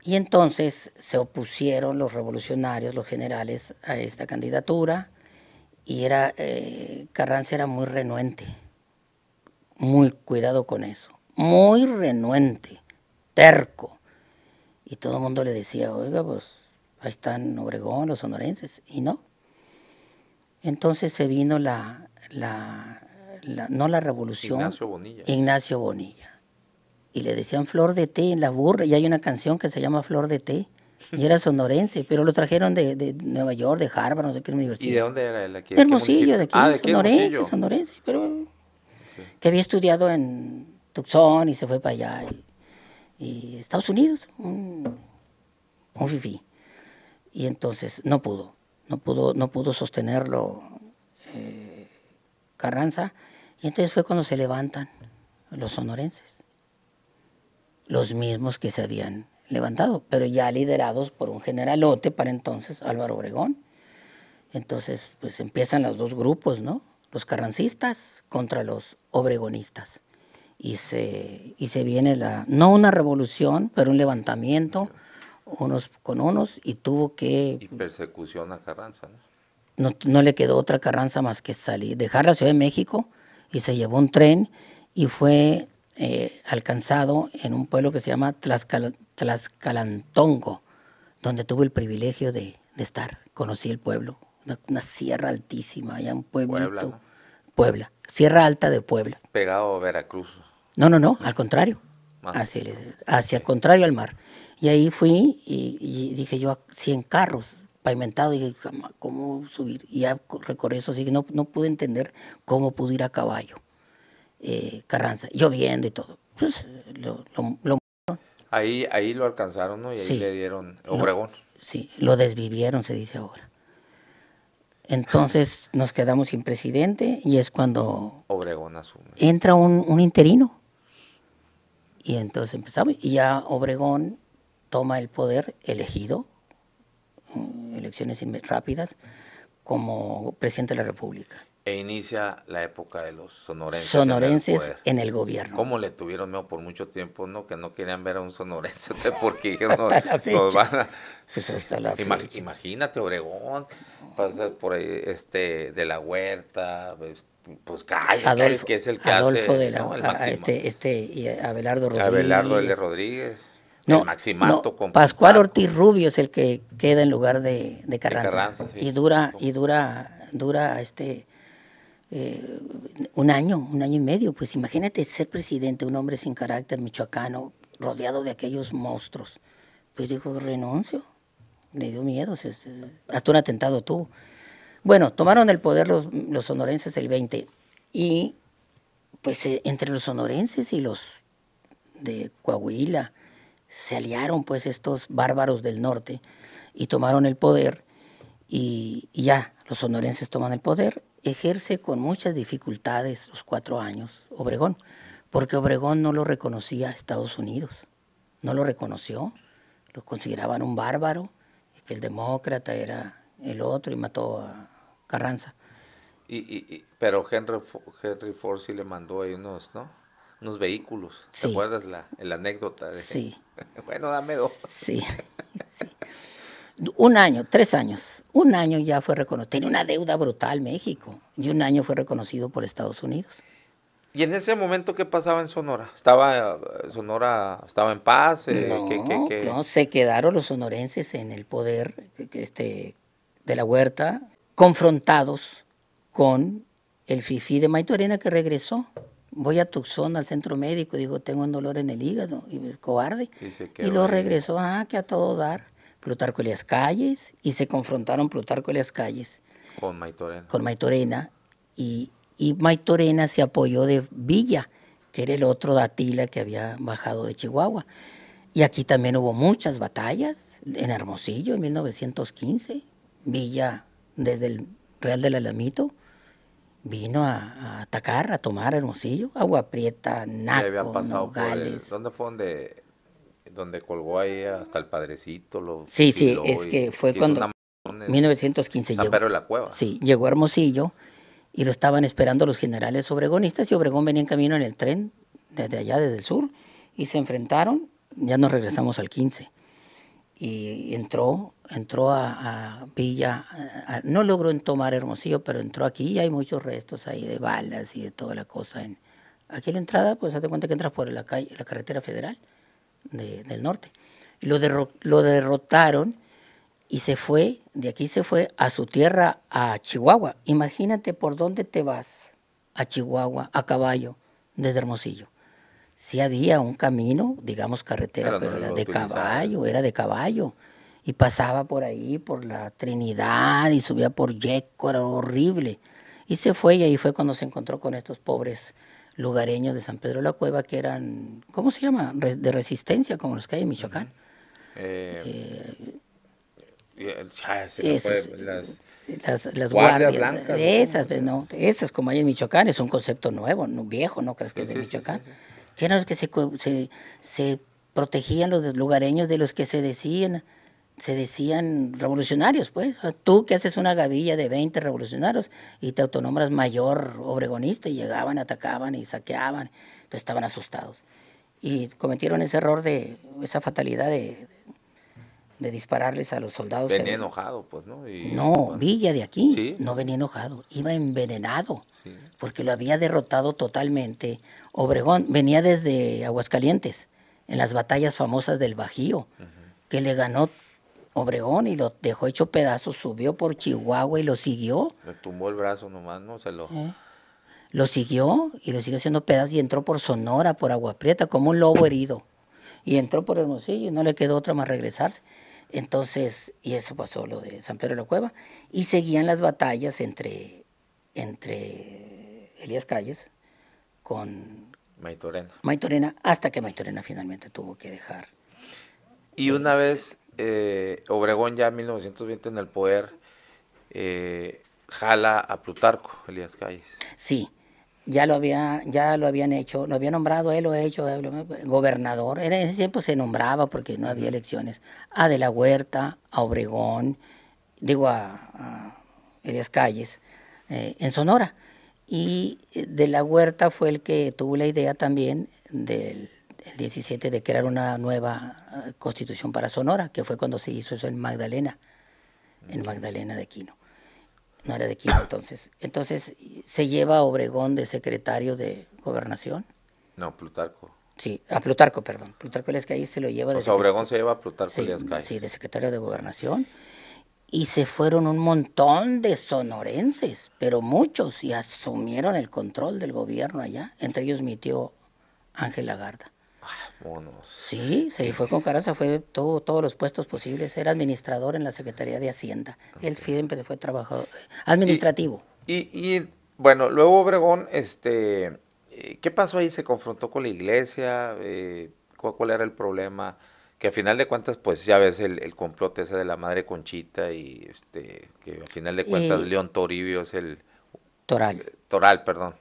Y entonces se opusieron los revolucionarios, los generales, a esta candidatura, y Carranza era muy renuente, muy cuidado con eso, muy renuente, terco. Y todo el mundo le decía, oiga, pues ahí están Obregón, los sonorenses, y no. Entonces se vino no la revolución, Ignacio Bonilla. Y le decían Flor de Té en la burra, y hay una canción que se llama Flor de Té, y era sonorense, pero lo trajeron de Nueva York, de Harvard, no sé qué universidad. ¿Y de dónde era él? De Hermosillo, de aquí, sonorense, pero que había estudiado en Tucson y se fue para allá, y Estados Unidos, un fifí. Y entonces no pudo sostenerlo Carranza, y entonces fue cuando se levantan los sonorenses, los mismos que se habían levantado, pero ya liderados por un generalote para entonces, Álvaro Obregón. Entonces, pues empiezan los dos grupos, ¿no? Los carrancistas contra los obregonistas. Y se viene no una revolución, pero un levantamiento, unos con unos, y tuvo que... Y persecución a Carranza, ¿no? No le quedó otra Carranza más que dejar la Ciudad de México, y se llevó un tren y fue alcanzado en un pueblo que se llama Tlaxcalantongo, donde tuve el privilegio de estar. Conocí el pueblo, una sierra altísima, allá un pueblito. Puebla, ¿no? Puebla, Sierra Alta de Puebla. Pegado a Veracruz. No, al contrario, hacia contrario al mar. Y ahí fui y dije yo, 100 carros pavimentados, y dije, ¿cómo subir? Y ya recorrí eso, así que no pude entender cómo pude ir a caballo. Carranza, lloviendo y todo. Pues ahí lo alcanzaron, ¿no? Y ahí sí, le dieron Obregón. Sí, lo desvivieron, se dice ahora. Entonces nos quedamos sin presidente, y es cuando Obregón asume. Entra un interino. Y entonces empezamos, y ya Obregón toma el poder elegido, elecciones rápidas, como presidente de la República. E inicia la época de los sonorenses. Sonorenses en el gobierno. ¿Cómo le tuvieron miedo por mucho tiempo, no? Que no querían ver a un sonorense, porque dijeron, nos van a... Pues hasta la fecha. Imagínate, Obregón, pasa por ahí, de la Huerta, pues Calles, que es el que Adolfo hace, de la, ¿no? El y Abelardo Rodríguez. Abelardo L. Rodríguez. No, el Maximato. No, Pascual Ortiz Rubio es el que queda en lugar de Carranza. De Carranza, sí. Y dura un año y medio. Pues imagínate ser presidente, un hombre sin carácter, michoacano, rodeado de aquellos monstruos. Pues dijo, renuncio. Le dio miedo, hasta un atentado tuvo. Bueno, tomaron el poder los sonorenses el 20, y pues entre los sonorenses y los de Coahuila se aliaron pues estos bárbaros del norte y tomaron el poder, y ya los sonorenses toman el poder. Ejerce con muchas dificultades los 4 años Obregón, porque Obregón no lo reconocía a Estados Unidos, no lo reconoció, lo consideraban un bárbaro, que el demócrata era el otro, y mató a Carranza. Pero Henry Ford sí le mandó ahí unos vehículos. ¿Te acuerdas la anécdota? Sí. Bueno, dame 2. Sí. 1 año, 3 años. Un año ya fue reconocido. Tenía una deuda brutal México. Y un año fue reconocido por Estados Unidos. ¿Y en ese momento qué pasaba en Sonora? ¿Sonora estaba en paz? No, se quedaron los sonorenses en el poder de la Huerta, confrontados con el fifí de Maytorena que regresó. Voy a Tucson, al centro médico, digo, tengo un dolor en el hígado, y cobarde. Y luego regresó, que a todo dar, Plutarco Elías Calles, y se confrontaron Plutarco Elías Calles con Maytorena, y Maytorena se apoyó de Villa, que era el otro Datila que había bajado de Chihuahua. Y aquí también hubo muchas batallas, en Hermosillo en 1915, Villa, desde el Real del Alamito, vino a atacar, a tomar Hermosillo, Agua Prieta, Naco, Nogales. ¿Dónde fue donde colgó ahí hasta el Padrecito? Sí, es que fue cuando 1915 San Pedro de la Cueva. Sí, llegó a Hermosillo y lo estaban esperando los generales obregonistas, y Obregón venía en camino en el tren desde allá, desde el sur, y se enfrentaron. Ya nos regresamos al 15. Y entró a Villa, no logró tomar Hermosillo, pero entró aquí y hay muchos restos ahí de balas y de toda la cosa. Aquí en la entrada, pues hazte cuenta que entras por la carretera federal del norte. Y lo derrotaron y de aquí se fue a su tierra, a Chihuahua. Imagínate por dónde te vas a Chihuahua a caballo desde Hermosillo. Sí había un camino, digamos carretera, pero era de caballo. Y pasaba por ahí, por la Trinidad, y subía por Yeco, era horrible. Y se fue, y ahí fue cuando se encontró con estos pobres lugareños de San Pedro de la Cueva, que eran, ¿cómo se llama? De resistencia, como los que hay en Michoacán. Las guardias blancas. Esas como hay en Michoacán, es un concepto nuevo, no viejo, no crees que es de Michoacán. Sí. Que eran los que se protegían los lugareños de los que se decían revolucionarios, pues. Tú que haces una gavilla de 20 revolucionarios y te autonombras mayor obregonista, y llegaban, atacaban y saqueaban, entonces estaban asustados. Y cometieron ese error, esa fatalidad de dispararles a los soldados. Venía enojado, pues, ¿no? Villa de aquí, ¿sí? No venía enojado, iba envenenado, sí, porque lo había derrotado totalmente. Obregón venía desde Aguascalientes, en las batallas famosas del Bajío, que le ganó Obregón y lo dejó hecho pedazos, subió por Chihuahua y lo siguió. Le tumbó el brazo nomás, ¿no? Lo siguió y lo siguió haciendo pedazos, y entró por Sonora, por Agua Prieta, como un lobo herido. Y entró por Hermosillo y no le quedó otra más regresarse. Entonces, y eso pasó lo de San Pedro de la Cueva, y seguían las batallas entre Elías Calles con Maytorena, hasta que Maytorena finalmente tuvo que dejar. Y una vez Obregón, ya en 1920 en el poder, jala a Plutarco Elías Calles. Sí, ya lo habían hecho, lo había nombrado él, gobernador. En ese tiempo se nombraba porque no había elecciones. A De la Huerta, a Obregón, a Elías Calles, en Sonora. Y De la Huerta fue el que tuvo la idea también del 17 de crear una nueva constitución para Sonora, que fue cuando se hizo eso en Magdalena de Quino. No era de Quino entonces. Entonces se lleva a Obregón de secretario de Gobernación. No, Plutarco. Sí, a Plutarco, perdón. Plutarco Elías Calles se lo lleva de Obregón se lleva a Plutarco Elías Calles. Sí, de secretario de Gobernación. Y se fueron un montón de sonorenses, pero muchos, y asumieron el control del gobierno allá. Entre ellos mi tío Ángel Lagarda. Monos. Sí, se fue con Caraza, fue todos los puestos posibles. Era administrador en la Secretaría de Hacienda. Él siempre fue trabajador administrativo. Y bueno, luego Obregón, ¿qué pasó ahí? ¿Se confrontó con la iglesia? ¿Cuál era el problema? Que a final de cuentas, pues ya ves el complot ese de la Madre Conchita, y que a final de cuentas León Toribio es el... Toral, perdón.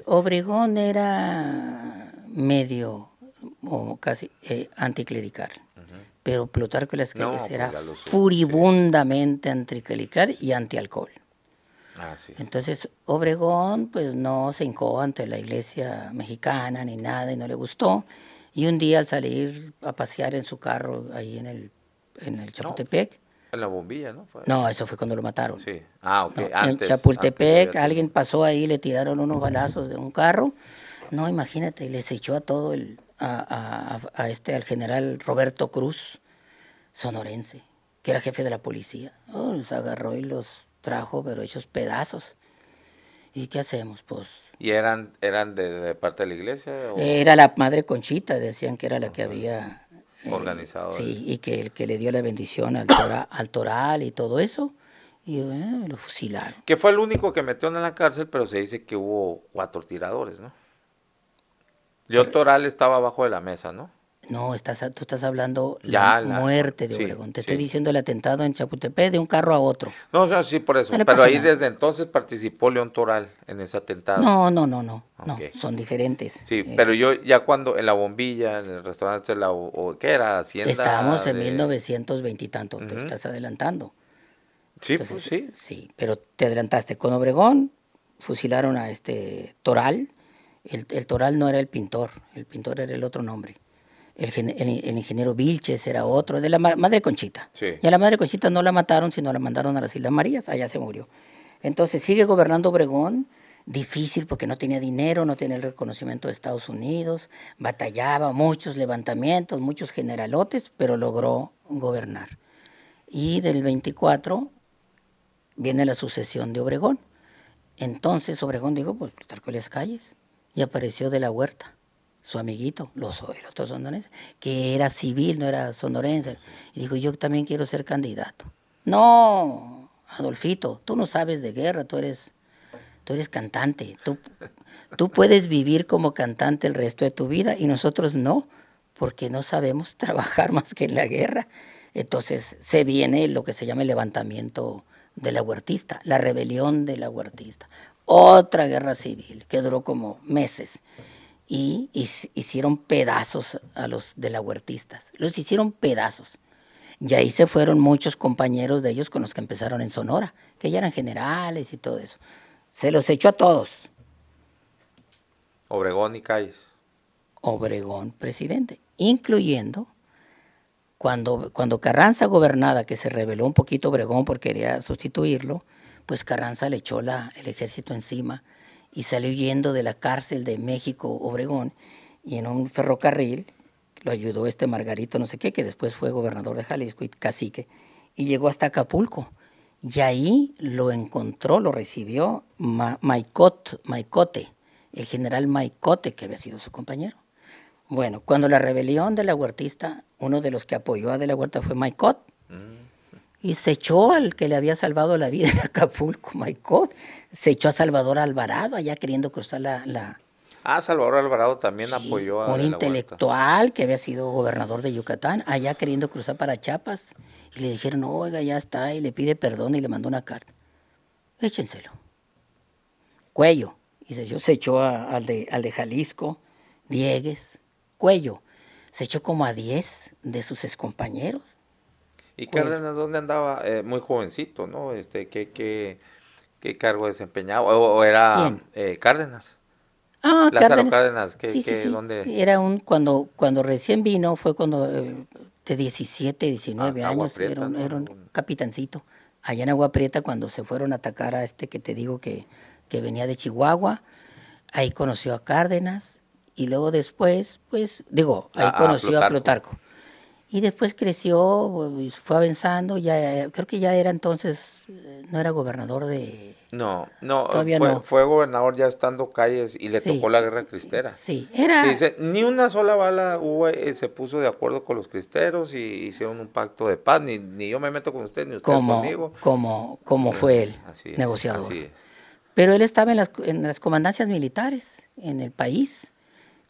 Obregón era medio o casi anticlerical, pero Plutarco Elías Calles era furibundamente anticlerical y antialcohol. Sí. Entonces Obregón pues no se hincó ante la iglesia mexicana ni nada, y no le gustó. Y un día, al salir a pasear en su carro ahí en el Chapultepec, En la bombilla, ¿no? No, eso fue cuando lo mataron. Sí. Ah, ok. No, Antes, en Chapultepec, antes alguien pasó ahí, le tiraron unos balazos de un carro. No, imagínate, y les echó a todo al general Roberto Cruz, sonorense, que era jefe de la policía. Oh, los agarró y los trajo, pero hechos pedazos. ¿Y qué hacemos? Pues ¿Y eran de parte de la iglesia? ¿O era la Madre Conchita, decían que era la que había organizado? sí, y que el que le dio la bendición al toral y todo eso, y lo fusilaron. Que fue el único que metió en la cárcel, pero se dice que hubo 4 tiradores, ¿no? León Toral estaba abajo de la mesa, ¿no? No, tú estás hablando Ya, la muerte de sí, Obregón. Te sí. estoy diciendo el atentado en Chapultepec de un carro a otro. No, o sea, sí, por eso. No le Pero pasó ahí nada. desde entonces participó León Toral en ese atentado. No, Ok. son diferentes. Sí, pero yo ya cuando en la bombilla, en el restaurante, ¿qué era? Hacienda. Estábamos en 1920 y tanto, te estás adelantando. Sí, Entonces, pues sí. Sí, pero te adelantaste. Con Obregón fusilaron a Toral. El Toral no era el pintor era el otro nombre. El ingeniero Vilches era otro, de la Madre Conchita. Sí. Y a la Madre Conchita no la mataron, sino la mandaron a las Islas Marías, allá se murió. Entonces sigue gobernando Obregón, difícil porque no tenía dinero, no tenía el reconocimiento de Estados Unidos, batallaba, muchos levantamientos, muchos generalotes, pero logró gobernar. Y del 24 viene la sucesión de Obregón. Entonces Obregón dijo, pues Plutarco Elías Calles, y apareció de la Huerta, su amiguito, el otro sonorense, que era civil, no era sonorense. Y dijo, yo también quiero ser candidato. No, Adolfito, tú no sabes de guerra, tú eres cantante. Tú puedes vivir como cantante el resto de tu vida y nosotros no, porque no sabemos trabajar más que en la guerra. Entonces se viene lo que se llama el levantamiento de la huertista, la rebelión de la huertista. Otra guerra civil que duró como meses. Y hicieron pedazos a los de la huertistas. Los hicieron pedazos. Y ahí se fueron muchos compañeros de ellos con los que empezaron en Sonora, que ya eran generales y todo eso. Se los echó a todos. Obregón y Calles. Obregón presidente, incluyendo cuando Carranza gobernaba, que se rebeló un poquito Obregón porque quería sustituirlo, pues Carranza le echó el ejército encima y salió huyendo de la cárcel de México, Obregón, y en un ferrocarril lo ayudó Margarito no sé qué, que después fue gobernador de Jalisco y cacique, y llegó hasta Acapulco. Y ahí lo encontró, lo recibió Maicote, el general Maicote, que había sido su compañero. Bueno, cuando la rebelión de la huertista, uno de los que apoyó a de la Huerta fue Maicote, y se echó al que le había salvado la vida en Acapulco, Maicote. Se echó a Salvador Alvarado allá queriendo cruzar Salvador Alvarado también apoyó a un intelectual que había sido gobernador de Yucatán, allá queriendo cruzar para Chiapas. Y le dijeron, oiga, ya está, y le pide perdón y le mandó una carta. Échenselo. Cuello. Y se echó al de Jalisco, Diegues, Cuello. Se echó como a 10 de sus excompañeros. ¿Y Cárdenas dónde andaba? Muy jovencito, ¿no? ¿Qué cargo desempeñaba? ¿O era Cárdenas? Lázaro Cárdenas. Sí. ¿Dónde? Era cuando recién vino, fue cuando de 17, 19 años, era un capitancito. Allá en Agua Prieta, cuando se fueron a atacar a que te digo que venía de Chihuahua, ahí conoció a Cárdenas, y luego después, ahí conoció a Plutarco. Y después creció, fue avanzando, creo que ya era entonces, no era gobernador de... No, fue gobernador ya estando Calles y le tocó la guerra cristera. Sí, era... Sí, dice, ni una sola bala hubo, se puso de acuerdo con los cristeros y hicieron un pacto de paz, ni yo me meto con usted, ni usted conmigo. Como fue él, negociador. Así es. Pero él estaba en las comandancias militares en el país,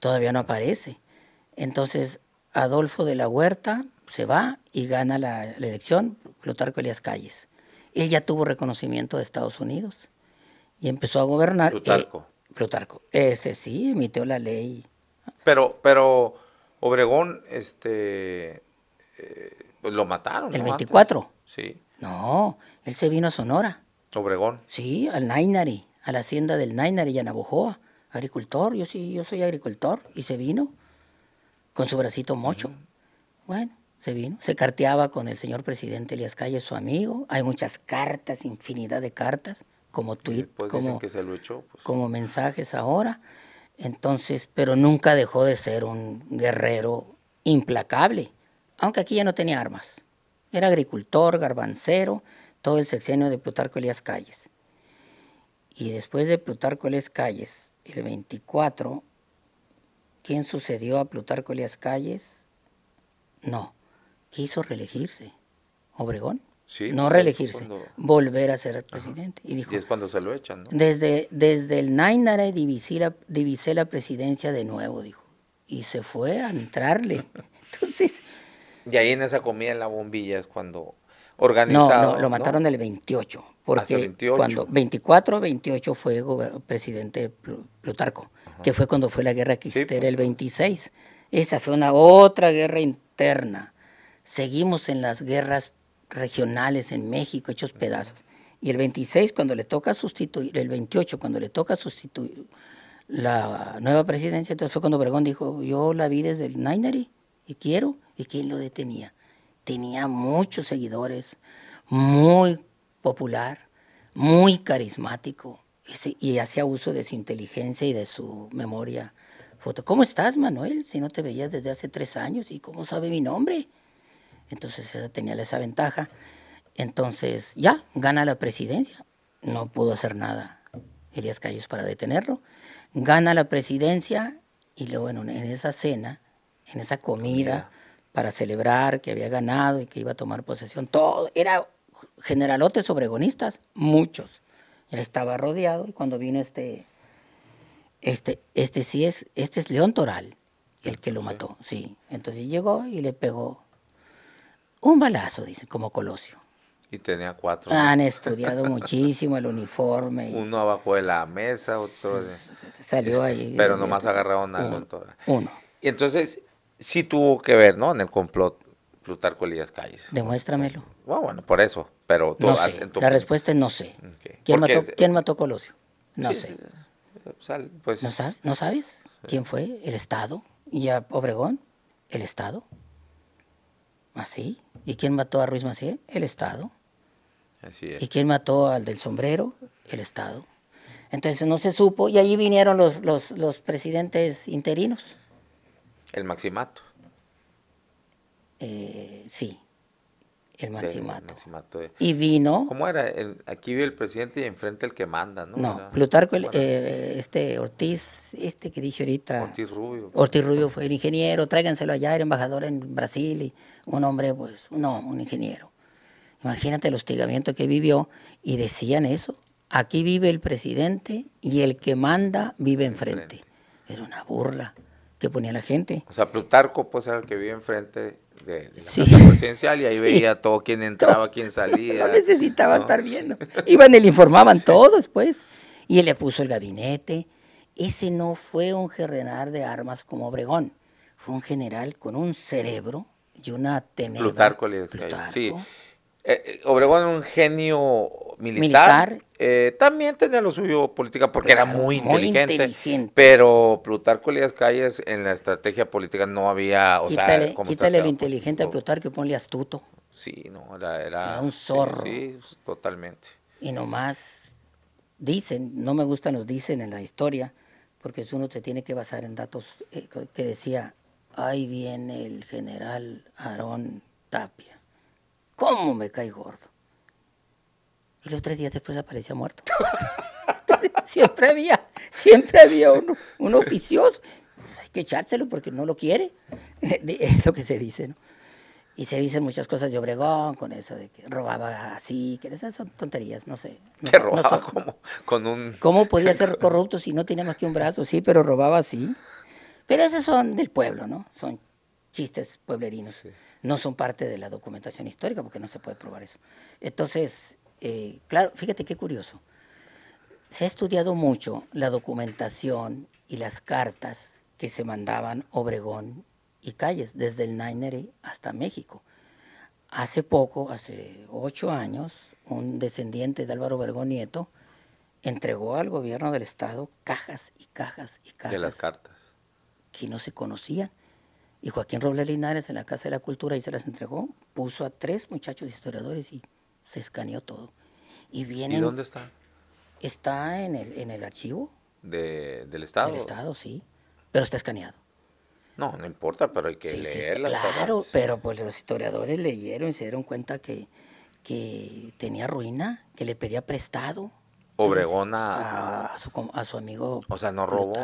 todavía no aparece. Entonces Adolfo de la Huerta se va y gana la elección, Plutarco Elías Calles. Él ya tuvo reconocimiento de Estados Unidos y empezó a gobernar. Plutarco. Ese sí emitió la ley. Pero Obregón, lo mataron. ¿El 24? Antes. Sí. No, él se vino a Sonora. Obregón. Sí, al Nainari, a la hacienda del Nainari y a Navojoa. Agricultor, yo soy agricultor. Y se vino con su bracito mocho. Bueno, se vino, se carteaba con el señor presidente Elías Calles, su amigo. Hay muchas cartas, infinidad de cartas, como tweet, Pues dicen que se lo echó. Pues. como mensajes ahora. Entonces, pero nunca dejó de ser un guerrero implacable, aunque aquí ya no tenía armas. Era agricultor, garbancero, todo el sexenio de Plutarco Elías Calles. Y después de Plutarco Elías Calles, el 24, ¿quién sucedió a Plutarco Elías Calles? No, quiso reelegirse. Obregón. Sí, No pues reelegirse, cuando... volver a ser presidente. Y dijo, y es cuando se lo echan, ¿no? Desde el Náinara divisé la presidencia de nuevo, dijo. Y se fue a entrarle. Entonces... Y ahí en esa comida en la bombilla es cuando organizado. No, lo mataron el 28. Porque hasta 28. Cuando 24, 28 fue presidente Plutarco, que fue cuando fue la guerra cristera, sí, pues, el 26. Esa fue una otra guerra interna. Seguimos en las guerras regionales en México, hechos pedazos. Y el 26, cuando le toca sustituir, el 28, cuando le toca sustituir la nueva presidencia, entonces fue cuando Obregón dijo, yo la vi desde el Nainari y quiero, y ¿quién lo detenía? Tenía muchos seguidores, muy popular, muy carismático, y hacía uso de su inteligencia y de su memoria. ¿Cómo estás, Manuel? Si no te veías desde hace 3 años, ¿y cómo sabe mi nombre? Entonces tenía esa ventaja. Entonces ya, gana la presidencia. No pudo hacer nada Elías Calles para detenerlo. Gana la presidencia y luego en esa cena, en esa comida, para celebrar que había ganado y que iba a tomar posesión, todo, era generalotes obregonistas, muchos. Ya estaba rodeado y cuando vino este es León Toral, el que lo mató, sí. Entonces llegó y le pegó un balazo, dice, como Colosio. Y tenía 4. Han estudiado muchísimo el uniforme. Uno abajo de la mesa, otro salió ahí. Pero nomás agarraron al doctor. Uno. Y entonces sí tuvo que ver, ¿no? En el complot Plutarco Elías Calles. Demuéstramelo. Bueno, por eso. Pero no sé. La respuesta es no sé. Okay. ¿Quién mató Colosio? No sé. Pues, ¿No sabes? Sí. ¿Quién fue? ¿El Estado? ¿Y a Obregón? ¿El Estado? ¿Así? ¿Y quién mató a Ruiz Massieu? El Estado. Así es. ¿Y quién mató al del sombrero? El Estado. Entonces no se supo y allí vinieron los presidentes interinos. El Maximato. Sí, el Maximato. Maximato. Y vino... ¿Cómo era? Aquí vive el presidente y enfrente el que manda, ¿no? No, Plutarco, Ortiz, que dije ahorita... Ortiz Rubio. Ortiz Rubio fue el ingeniero, tráiganselo allá, era embajador en Brasil, y un hombre, pues, un ingeniero. Imagínate el hostigamiento que vivió, y decían eso, aquí vive el presidente y el que manda vive enfrente. Era una burla que ponía la gente. O sea, Plutarco pues era el que vivía enfrente de la casa presidencial y ahí veía todo, quién entraba, quién salía. No necesitaba estar viendo. Iban y le informaban todos, pues. Y él le puso el gabinete. Ese no fue un general de armas como Obregón. Fue un general con un cerebro y una tenebra. Plutarco. Sí. Obregón era un genio militar. También tenía lo suyo política porque era muy inteligente. Pero Plutarco Elías Calles en la estrategia política no había, quítale lo inteligente a Plutarco y ponle astuto. Sí, no, era un zorro. Sí, totalmente. Y nomás dicen, no me gustan los dicen en la historia, porque uno se tiene que basar en datos que decía, ahí viene el general Aarón Tapia. ¿Cómo me cae gordo? Y los 3 días después aparecía muerto. Entonces, siempre había un oficioso. Hay que echárselo porque no lo quiere. Es lo que se dice, ¿no? Y se dicen muchas cosas de Obregón con eso de que robaba así, que esas son tonterías, no sé. ¿Qué robaba? ¿Cómo podía ser corrupto si no tenía más que un brazo? Sí, pero robaba así. Pero esos son del pueblo, ¿no? Son chistes pueblerinos. Sí. No son parte de la documentación histórica porque no se puede probar eso. Entonces, claro, fíjate qué curioso. Se ha estudiado mucho la documentación y las cartas que se mandaban Obregón y Calles desde el Nainere hasta México. Hace poco, hace 8 años, un descendiente de Álvaro Obregón Nieto entregó al gobierno del estado cajas y cajas y cajas. De las cartas. Que no se conocían. Y Joaquín Robles Linares en la Casa de la Cultura, y se las entregó, puso a 3 muchachos historiadores y se escaneó todo. Y ¿Y dónde está? Está en el archivo. ¿Del Estado? Del Estado, sí. Pero está escaneado. No, no importa, pero hay que Sí, leerla. claro, pero pues los historiadores leyeron y se dieron cuenta que tenía ruina, que le pedía prestado. Obregón a su amigo. O sea, no robó.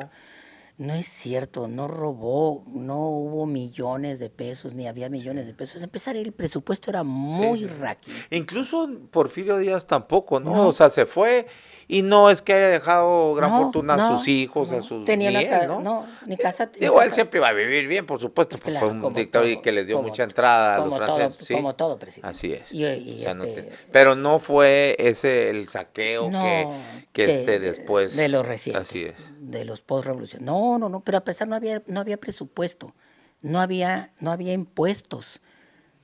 No es cierto, no robó, no hubo millones de pesos, ni había millones de pesos. Empezar, el presupuesto era muy raquítico. Incluso Porfirio Díaz tampoco, ¿no? O sea, se fue y no es que haya dejado gran fortuna a sus hijos, a sus tenía nietos, ¿no? No, ni casa. Digo, él siempre iba a vivir bien, por supuesto, porque Claro, fue un dictador y que les dio mucha entrada a los franceses. ¿Sí? Como todo presidente. Así es. Y o sea, pero no fue ese el saqueo que después. De los recientes. Así es. De los post-revolución. No, pero a pesar no había presupuesto, no había impuestos.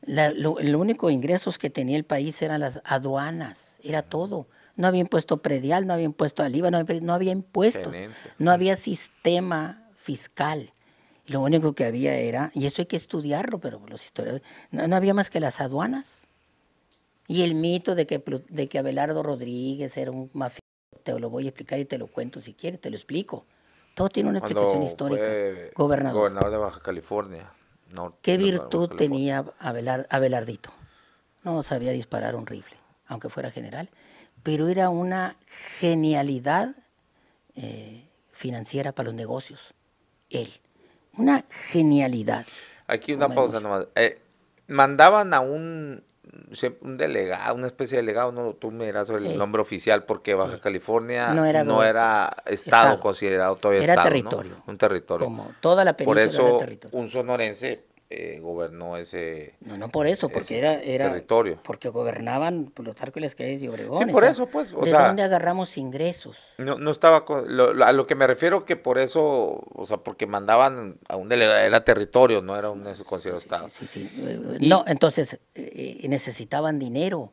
El único ingresos que tenía el país eran las aduanas, era todo. No había impuesto predial, no había impuesto al IVA, no había impuestos, no había sistema fiscal. Lo único que había era, y eso hay que estudiarlo, pero los historiadores, no había más que las aduanas. Y el mito de que Abelardo Rodríguez era un mafioso, te lo voy a explicar y te lo cuento si quieres, te lo explico. Todo tiene una explicación histórica. Gobernador de Baja California. ¿Qué virtud tenía Abelardito? No sabía disparar un rifle, aunque fuera general, pero era una genialidad financiera para los negocios. Él, una genialidad. Aquí una pausa nomás. Mandaban a un delegado, una especie de delegado, no, tú me dirás el nombre oficial, porque Baja California no era estado considerado todavía era estado, territorio. ¿no? Un territorio. Como toda la península. Por eso era territorio. Un sonorense gobernó ese. No por eso, porque era territorio. Porque gobernaban Plutarco Elías Calles y Obregón. Sí, por eso, pues. ¿De dónde agarramos ingresos? No estaba a lo que me refiero, que por eso, o sea, porque mandaban a un delegado, era territorio, no era un considerado estado. Sí. No, entonces necesitaban dinero.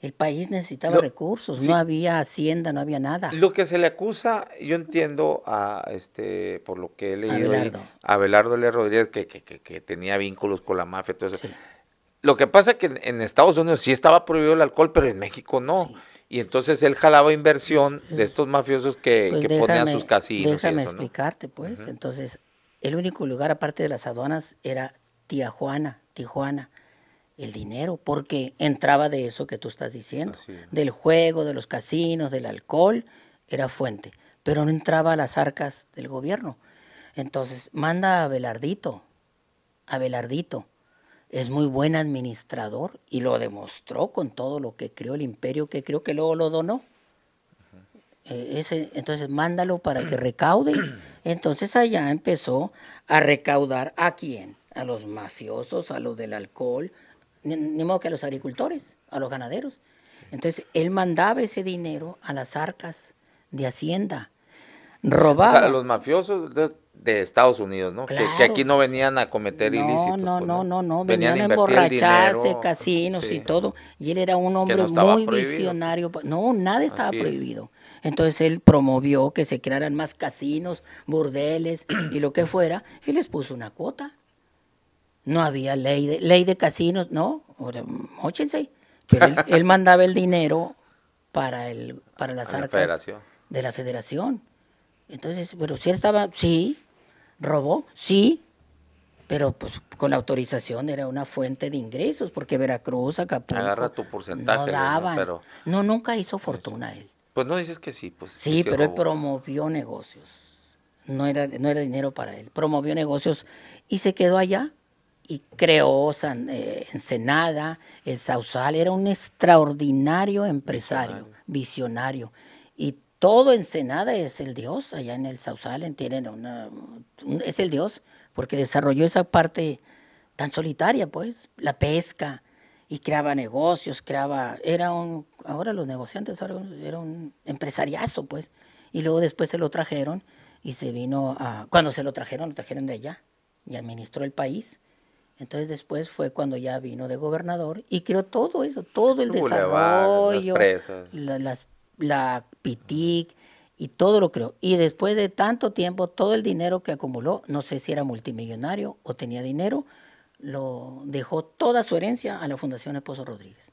El país necesitaba recursos, no había hacienda, no había nada. Lo que se le acusa, yo entiendo por lo que he leído a Abelardo L. Rodríguez, que tenía vínculos con la mafia, todo eso. Sí. Lo que pasa es que en Estados Unidos sí estaba prohibido el alcohol, pero en México no. Sí. Y entonces él jalaba inversión de estos mafiosos que ponían sus casinos. Déjame explicarte, pues. Uh-huh. Entonces, el único lugar aparte de las aduanas era Tijuana. El dinero, porque entraba de eso que tú estás diciendo, del juego, de los casinos, del alcohol, era fuente, pero no entraba a las arcas del gobierno. Entonces, manda a Abelardito, es muy buen administrador y lo demostró con todo lo que creó, el imperio que creó, que luego lo donó. Entonces, mándalo para que recaude. Entonces, allá empezó a recaudar ¿a quién? A los mafiosos, a los del alcohol, ni modo que a los agricultores, a los ganaderos. Entonces, él mandaba ese dinero a las arcas de Hacienda, robaba. O sea, a los mafiosos de Estados Unidos, ¿no? Claro. Que aquí no venían a cometer ilícitos. No, venían a emborracharse, casinos y todo. Y él era un hombre muy visionario. No, nada estaba prohibido. Entonces, él promovió que se crearan más casinos, burdeles y lo que fuera, y les puso una cuota. No había ley de casinos, no, móchense. Pero él mandaba el dinero para las arcas de la federación. Entonces, pero si él estaba, sí, robó, sí, pero pues con la autorización era una fuente de ingresos, porque Veracruz, Acapulco, agarra tu porcentaje, no daban. No, nunca hizo fortuna él. Pues no dices que sí, pues. Sí, pero él promovió negocios. No era dinero para él. Promovió negocios y se quedó allá. Y creó Ensenada, el Sausal, era un extraordinario empresario, visionario. Y todo Ensenada es el dios, allá en el Sausal es el dios, porque desarrolló esa parte tan solitaria, pues, la pesca, y creaba negocios, ahora los negociantes, era un empresariazo, pues. Y luego después se lo trajeron, y se vino cuando se lo trajeron de allá, y administró el país. Entonces después fue cuando ya vino de gobernador y creó todo eso, todo el desarrollo, las presas, la PITIC Y todo lo creó. Y después de tanto tiempo, todo el dinero que acumuló, no sé si era multimillonario o tenía dinero, lo dejó toda su herencia a la Fundación Esposo Rodríguez.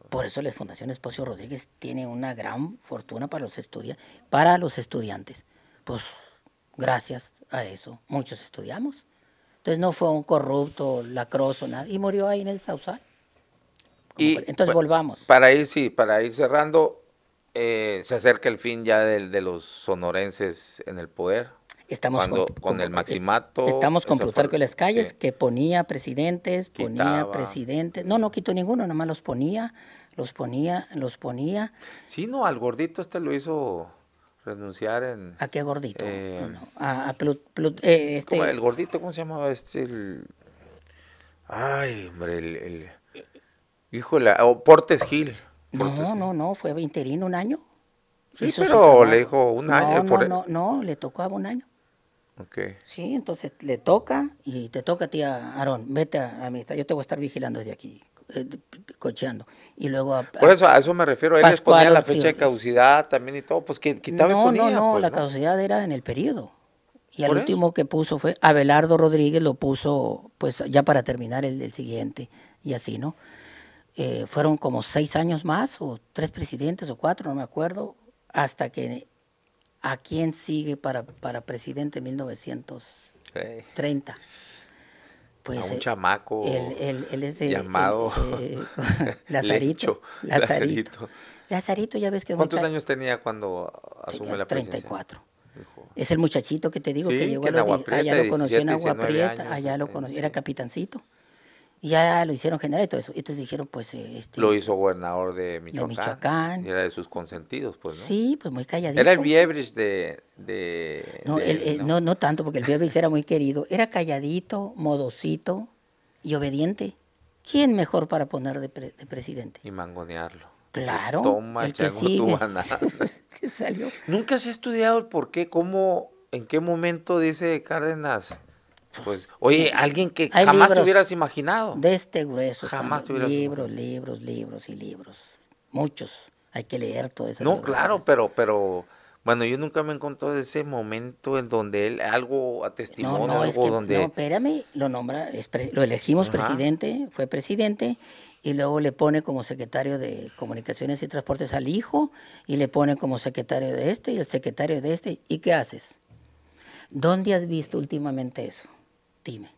Por eso la Fundación Esposo Rodríguez tiene una gran fortuna para los estudiantes. Pues gracias a eso, muchos estudiamos. Entonces no fue un corrupto, lacroso, nada. Y murió ahí en el Sausal. Entonces volvamos. Para ir cerrando, se acerca el fin ya de los sonorenses en el poder. Estamos con el maximato. Estamos con Plutarco de las Calles, sí, que ponía presidentes, No quitó ninguno, nomás los ponía. Sí, no, al gordito lo hizo renunciar en... ¿A qué gordito? ¿Cómo el gordito, ¿cómo se llamaba? Ay, hombre, híjole, Portes Gil. No, fue interino un año. Sí, pero le dijo un año. No, le tocaba un año. Okay. Sí, entonces le toca, y te toca a ti, Aarón, vete a mí, yo te voy a estar vigilando desde aquí, cocheando. Y luego por eso, a eso me refiero, él les ponía la fecha de caducidad también y todo, pues que quitaba y ponía. No, pues, la caducidad era en el periodo. Y el último que puso fue Abelardo Rodríguez, lo puso pues ya para terminar el siguiente, y así, ¿no? Fueron como 6 años más, o 3 presidentes, o 4, no me acuerdo, hasta que ¿a quién sigue para presidente en 1930? Pues, a un chamaco él es llamado Lazarito. Lazarito, ya ves que... ¿Cuántos años tenía cuando asume la presidencia? 34. Es el muchachito que te digo, que llegó allá lo conoció en Agua Prieta, allá lo conoció, era capitancito. Y ya lo hicieron general y todo eso. Entonces dijeron, pues... lo hizo gobernador de Michoacán. Y era de sus consentidos, pues, ¿no? Sí, pues muy calladito. Era el Viebrich no tanto, porque el Viebrich era muy querido. Era calladito, modosito y obediente. ¿Quién mejor para poner de presidente? Y mangonearlo. Claro. Toma, el que sigue. ¿Qué salió? ¿Nunca se ha estudiado el por qué, cómo, en qué momento dice Cárdenas... Pues, oye, alguien que jamás te hubieras imaginado. De este grueso. Jamás te hubieras libros. Muchos. Hay que leer todo eso. No, claro, pero, bueno, yo nunca me encontré de ese momento en donde él algo atestimonió. No, espérame, lo elegimos presidente, fue presidente, y luego le pone como secretario de Comunicaciones y Transportes al hijo, y le pone como secretario de este, y el secretario de este. ¿Y qué haces? ¿Dónde has visto últimamente eso? Dime.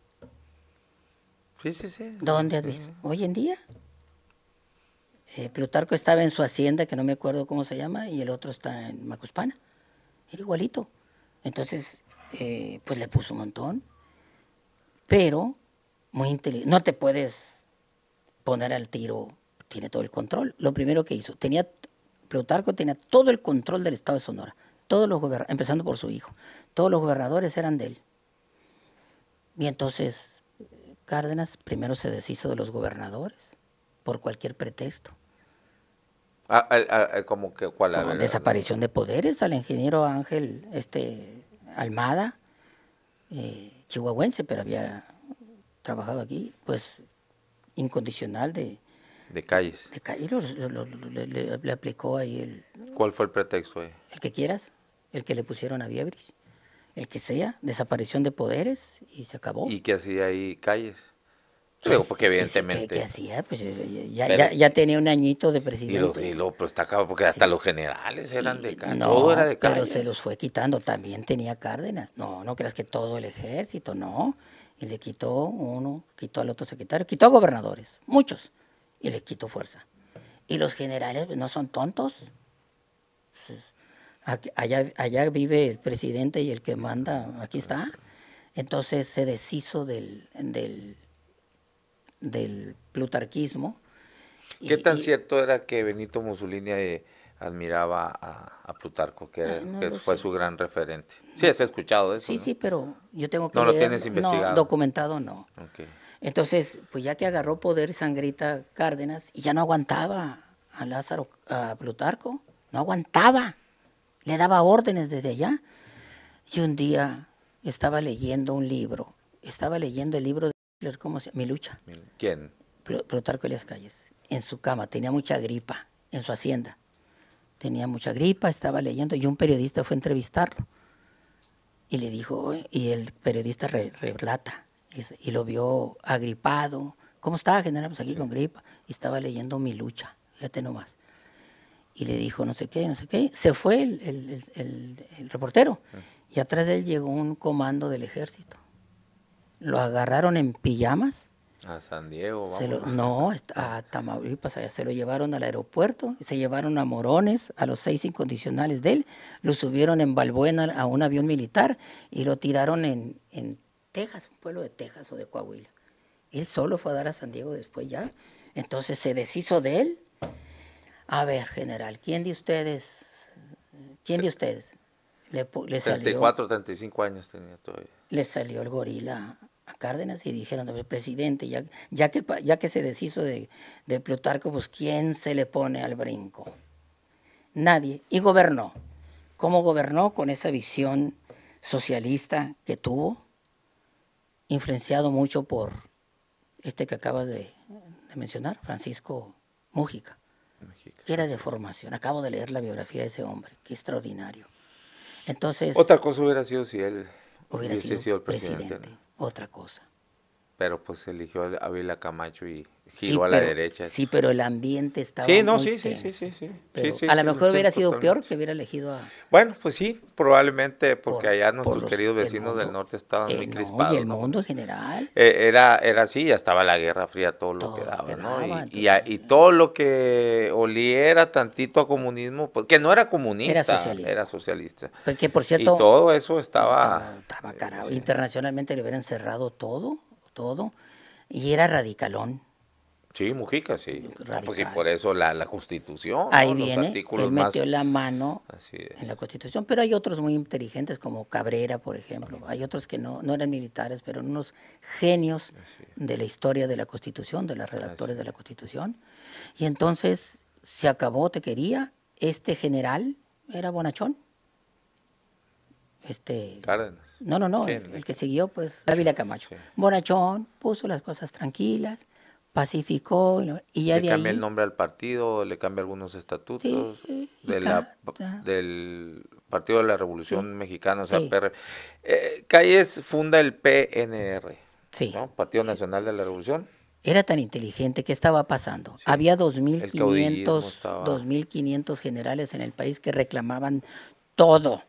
Sí. ¿Dónde has visto? Hoy en día. Plutarco estaba en su hacienda, que no me acuerdo cómo se llama, y el otro está en Macuspana. Era igualito. Entonces, pues le puso un montón. Pero, muy inteligente. No te puedes poner al tiro, tiene todo el control. Lo primero que hizo, Plutarco tenía todo el control del estado de Sonora. Empezando por su hijo. Todos los gobernadores eran de él. Y entonces Cárdenas primero se deshizo de los gobernadores por cualquier pretexto. ¿Cómo que cuál? Como desaparición de poderes al ingeniero Ángel Almada, chihuahuense, pero había trabajado aquí, pues incondicional de calles. De calles, le aplicó ahí ¿Cuál fue el pretexto ahí? El que quieras, el que le pusieron a Viebrich. El que sea, desaparición de poderes y se acabó. ¿Y qué hacía ahí Calles? Porque evidentemente... ¿Qué hacía? Pues ya tenía un añito de presidente. Y lo pues está acabado, porque hasta los generales eran de Calles. No, todo era de Calles. Pero se los fue quitando. También tenía Cárdenas. No creas que todo el ejército, no. Y le quitó uno, quitó al otro secretario, quitó a gobernadores, muchos, y les quitó fuerza. Y los generales no son tontos. Allá vive el presidente y el que manda, aquí está. Entonces se deshizo del plutarquismo. ¿Qué tan cierto era que Benito Mussolini admiraba a Plutarco, que fue su gran referente? Sí, has escuchado de eso, Sí, pero yo tengo que no lo tienes investigado. No, documentado no. Okay. Entonces, pues ya que agarró poder Sangrita Cárdenas, y ya no aguantaba a Plutarco, no aguantaba. Le daba órdenes desde allá. Y un día estaba leyendo el libro de Hitler, ¿cómo se llama? Mi lucha. ¿Quién? Plutarco Elías Calles. En su cama, tenía mucha gripa, en su hacienda. tenía mucha gripa, estaba leyendo, y un periodista fue a entrevistarlo. Y le dijo, y el periodista relata, y lo vio agripado. ¿Cómo estaba, general? Pues aquí con gripa. Y estaba leyendo Mi lucha, fíjate nomás. Y le dijo no sé qué, no sé qué. Se fue el reportero. Y atrás de él llegó un comando del ejército. Lo agarraron en pijamas. A San Diego, vamos. No, a Tamaulipas, allá se lo llevaron al aeropuerto, se llevaron a Morones, a los 6 incondicionales de él, lo subieron en Balbuena a un avión militar y lo tiraron en Texas, un pueblo de Texas o de Coahuila. Él solo fue a dar a San Diego después ya. Entonces se deshizo de él. A ver, general, ¿quién de ustedes le salió? 34, 35 años tenía todavía. Le salió el gorila a Cárdenas y dijeron, presidente, ya que se deshizo de Plutarco, pues ¿quién se le pone al brinco? Nadie. Y gobernó. ¿Cómo gobernó? Con esa visión socialista que tuvo, influenciado mucho por este que acabas de mencionar, Francisco Múgica, que era de formación. Acabo de leer la biografía de ese hombre, qué extraordinario. Entonces, otra cosa hubiera sido si él hubiese sido el presidente, ¿no? Otra cosa. Pero pues eligió a Ávila Camacho y giró a la derecha. Sí, pero el ambiente estaba sí, no, muy sí, tenso. sí. Pero sí, a lo sí, mejor hubiera sido totalmente. peor que hubiera elegido a... Bueno, pues sí, probablemente, porque allá nuestros queridos vecinos del norte estaban muy crispados. Y el mundo en general. Era así, ya estaba la Guerra Fría, todo lo que daba, ¿no? Y todo lo que oliera tantito a comunismo, pues, que no era comunista, era socialista. Porque, por cierto, y todo eso estaba carajo. Sí. Internacionalmente le hubieran cerrado todo, y era radicalón. Sí, Mujica, sí. Pues sí, por eso la Constitución. Ahí ¿no? viene, él metió la mano en la Constitución, pero hay otros muy inteligentes como Cabrera, por ejemplo. Hay otros que no eran militares, pero eran unos genios de la historia de la Constitución, de los redactores de la Constitución. Y entonces se acabó, te quería. Este general era bonachón. Cárdenas. No, el que siguió, pues, Ávila Camacho. Sí. Bonachón, puso las cosas tranquilas, pacificó, y ya le de cambia ahí... el nombre al partido, le cambia algunos estatutos del Partido de la Revolución Mexicana, o sea, Calles funda el PNR, ¿no? Partido Nacional de la Revolución. Era tan inteligente, ¿qué estaba pasando? Sí. Había 2.500 generales en el país que reclamaban todo.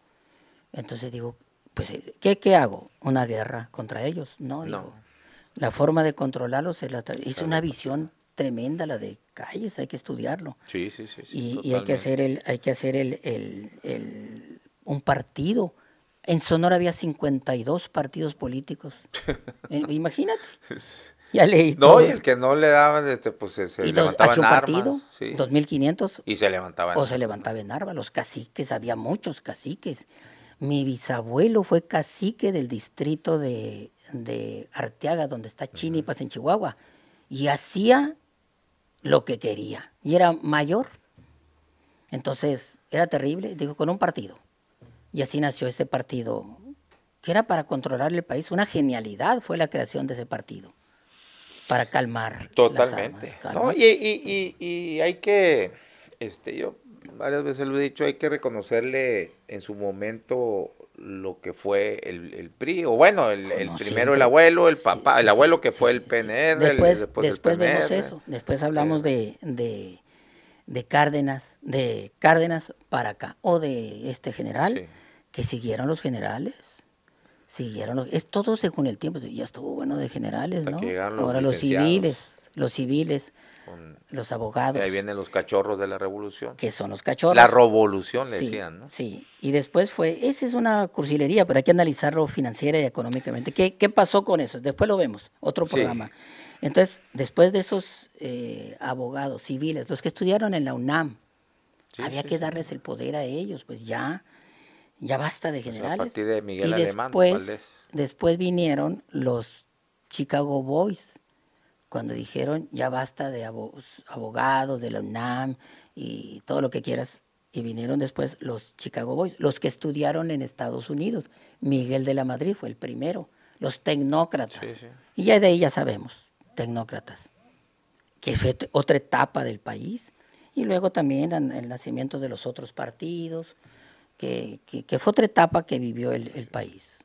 Entonces digo, pues, ¿qué hago? ¿Una guerra contra ellos? No, digo. La forma de controlarlos es una visión tremenda la de Calles, hay que estudiarlo. Sí. Y hay que hacer un partido. En Sonora había 52 partidos políticos. Imagínate. Ya leí todo. No, y el que no le daban, pues se levantaba en armas. Partido, 2.500. Y se levantaban. O se levantaba en armas. Los caciques, había muchos caciques. Mi bisabuelo fue cacique del distrito de Arteaga, donde está Chinipas, en Chihuahua. Y hacía lo que quería. Y era mayor. Entonces, era terrible. Digo, con un partido. Y así nació este partido, que era para controlar el país. Una genialidad fue la creación de ese partido. Para calmar totalmente. las armas. ¿No? Y hay que, yo varias veces lo he dicho, hay que reconocerle en su momento lo que fue el PRI, o bueno, primero siempre. El abuelo, el papá, el abuelo que fue el PNR, después el PNR. Vemos eso, después hablamos de Cárdenas para acá, o de este general, que siguieron los generales. Es todo según el tiempo, ya estuvo bueno de generales, ¿no? Ahora los civiles, los abogados. Y ahí vienen los cachorros de la revolución. Que son los cachorros. La revolución, le decían, ¿no? Sí, y después esa es una cursilería, pero hay que analizarlo financiera y económicamente. ¿Qué pasó con eso? Después lo vemos, otro programa. Entonces, después de esos abogados civiles, los que estudiaron en la UNAM, había que darles el poder a ellos, pues ya basta de generales. A partir de Miguel y Alemán, después vinieron los Chicago Boys, cuando dijeron ya basta de abogados de la UNAM y todo lo que quieras, y vinieron después los Chicago Boys, los que estudiaron en Estados Unidos. Miguel de la Madrid fue el primero, los tecnócratas, y ya de ahí ya sabemos, tecnócratas, que fue otra etapa del país, y luego también el nacimiento de los otros partidos, que fue otra etapa que vivió el país.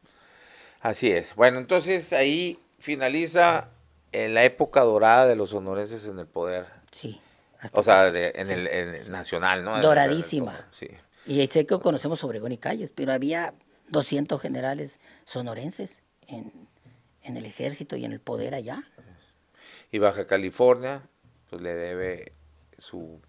Así es. Bueno, entonces ahí finaliza en la época dorada de los sonorenses en el poder. Sí. O sea, en el nacional, ¿no? Doradísima. Sí. Y sé que conocemos Obregón y Calles, pero había 200 generales sonorenses en el ejército y en el poder allá. Y Baja California, pues le debe su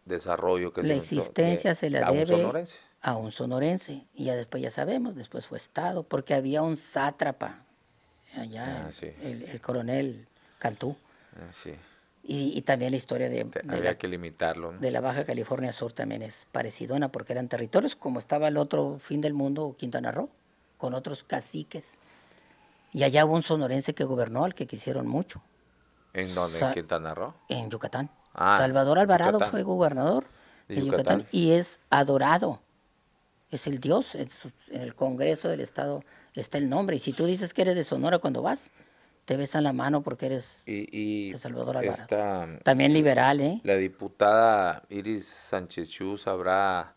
desarrollo. La existencia se la debe a un sonorense. Y ya después ya sabemos, después fue Estado, porque había un sátrapa allá, sí. el coronel Cantú. Sí. Y también la historia había que limitarlo, ¿no? De la Baja California Sur también es parecidona, porque eran territorios como estaba el otro fin del mundo, Quintana Roo, con otros caciques. Y allá hubo un sonorense que gobernó, al que quisieron mucho. ¿En dónde? ¿En Quintana Roo? En Yucatán. Salvador Alvarado Yucatán. fue gobernador de Yucatán y es adorado. Es el dios. En el Congreso del Estado está el nombre. Y si tú dices que eres de Sonora cuando vas, te besan la mano porque eres de Salvador Alvarado. También liberal, ¿eh? La diputada Iris Sánchez Chu sabrá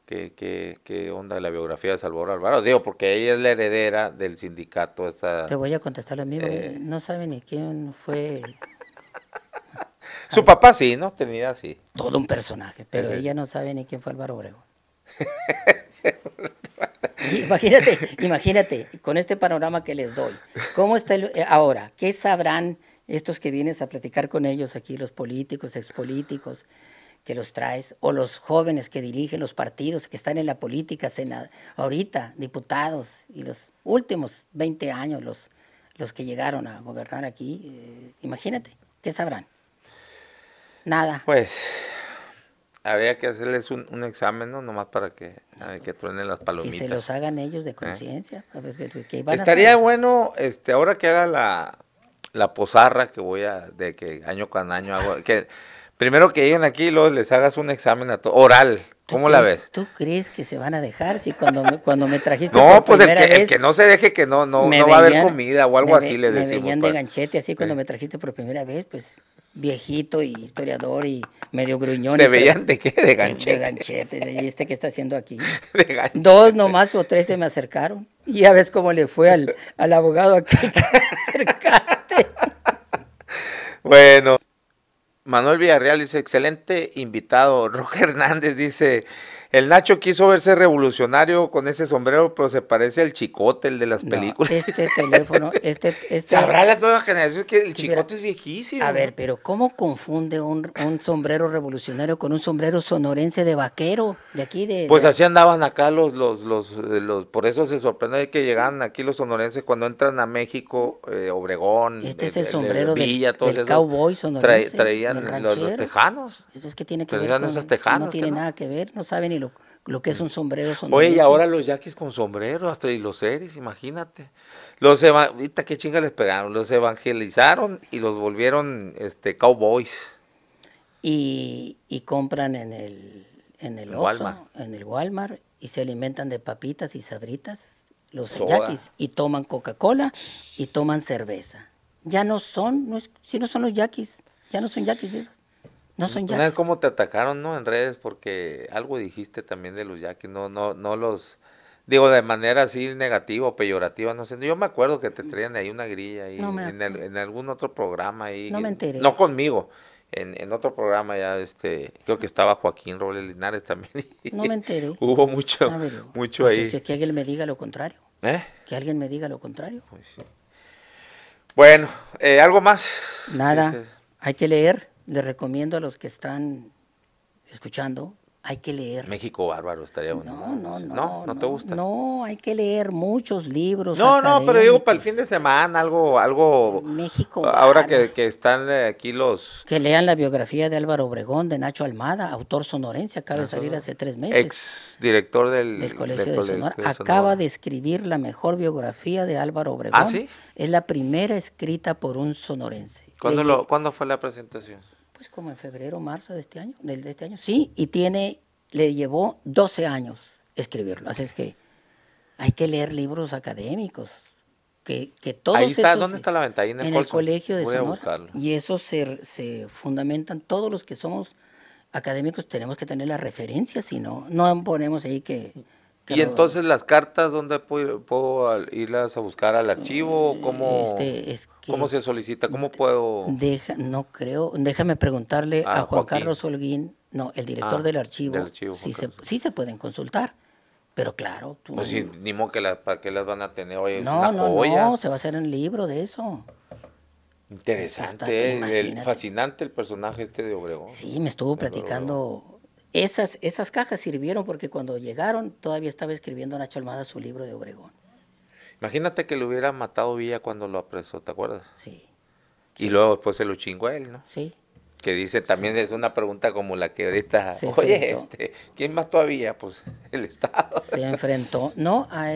qué onda la biografía de Salvador Alvarado. Digo, porque ella es la heredera del sindicato. Te voy a contestar lo mismo. No sabe ni quién fue. Su papá sí, ¿no? Tenía así. Todo un personaje, pero ella no sabe ni quién fue Álvaro Obregón. Imagínate, con este panorama que les doy, ¿cómo está ahora? ¿Qué sabrán estos que vienes a platicar con ellos aquí, los políticos, expolíticos, que los traes, o los jóvenes que dirigen los partidos, que están en la política, ahorita, diputados, y los últimos 20 años, los que llegaron a gobernar aquí? Imagínate, ¿qué sabrán? Nada. Pues habría que hacerles un examen, ¿no? Nomás para que truenen las palomitas. Que se los hagan ellos de conciencia. Estaría bueno, ahora que haga la posarra, que de que año con año hago, que primero que lleguen aquí, luego les hagas un examen oral. ¿Cómo la ves? ¿Tú crees que se van a dejar? Si cuando me trajiste no, por pues el que no se deje, que no va a haber comida o algo así, les decimos. Me veían de ganchete, así cuando me trajiste por primera vez, pues viejito y historiador y medio gruñón. ¿Te veían de qué? De ganchete. De ganchete. ¿Y qué está haciendo aquí? De ganchete. 2 nomás o 3 se me acercaron. Y ya ves cómo le fue al abogado aquí que te acercaste. Bueno. Manuel Villarreal dice, excelente invitado. Roque Hernández dice, el Nacho quiso verse revolucionario con ese sombrero, pero se parece al Chicote, el de las películas. Teléfono, Sabrá la nueva generación que el Chicote es viejísimo. A ver, pero ¿cómo confunde un sombrero revolucionario con un sombrero sonorense de vaquero? De aquí Pues así andaban acá por eso se sorprende de que llegaban aquí los sonorenses cuando entran a México, Obregón, es el sombrero Villa, del cowboy sonorense. Traían los tejanos. Entonces, ¿qué tiene que ver con esas tejanas? No tiene nada que ver, no sabe ni lo que es un sombrero sonorense. Oye, y ahora los yaquis con sombrero, hasta y los seris, imagínate. Ahorita qué chinga les pegaron, los evangelizaron y los volvieron cowboys. Y compran en el Oxxo, en el Walmart, y se alimentan de papitas y sabritas, los yaquis, y toman Coca-Cola y toman cerveza. Ya no son, si no son los yaquis, ya no son yaquis esos. No son yaquis. Una vez como te atacaron, ¿no? En redes, porque algo dijiste también de los yaquis, no los, digo, de manera así negativa o peyorativa, no sé. Yo me acuerdo que te traían ahí una grilla ahí, en algún otro programa ahí. No me enteré. No conmigo, en otro programa ya, creo que estaba Joaquín Robles Linares también. No me enteré. Hubo mucho ahí. Pues que alguien me diga lo contrario. Que alguien me diga lo contrario. Pues sí. Bueno, ¿algo más? Nada, hay que leer. Les recomiendo a los que están escuchando, hay que leer. México Bárbaro estaría bueno. ¿No te gusta? No, hay que leer muchos libros. No, pero digo para el fin de semana, algo. México ahora Bárbaro. que están aquí los. Que lean la biografía de Álvaro Obregón, de Nacho Almada, autor sonorense, acaba de salir hace 3 meses. Ex director del Colegio de Sonora. Acaba de escribir la mejor biografía de Álvaro Obregón. ¿Ah, sí? Es la primera escrita por un sonorense. ¿Cuándo fue la presentación? Pues como en febrero, marzo de este año, Sí, y le llevó 12 años escribirlo. Así es que hay que leer libros académicos. Que todos ahí está, ¿dónde está la venta? Ahí en el Colegio de Sonora. Y eso se fundamentan todos los que somos académicos tenemos que tener las referencias, si no, no ponemos ahí ¿Y entonces las cartas dónde puedo irlas a buscar al archivo? es que ¿Cómo se solicita? ¿Cómo puedo? no creo, déjame preguntarle a Juan Joaquín. Carlos Holguín, no, el director del archivo, sí se pueden consultar, pero claro. Pues sí, ni modo ¿para qué las van a tener? Oye, no, es una joya. No, se va a hacer un libro de eso. Interesante, fascinante el personaje de Obregón. Sí, me estuvo platicando. Esas cajas sirvieron porque cuando llegaron todavía estaba escribiendo Nacho Almada su libro de Obregón. Imagínate que lo hubiera matado Villa cuando lo apresó, ¿te acuerdas? Sí. Y luego después se lo chingó a él, ¿no? Sí. Que dice también, es una pregunta como la que ahorita, oye, ¿quién mató a Villa? Pues el Estado. Se enfrentó, no, a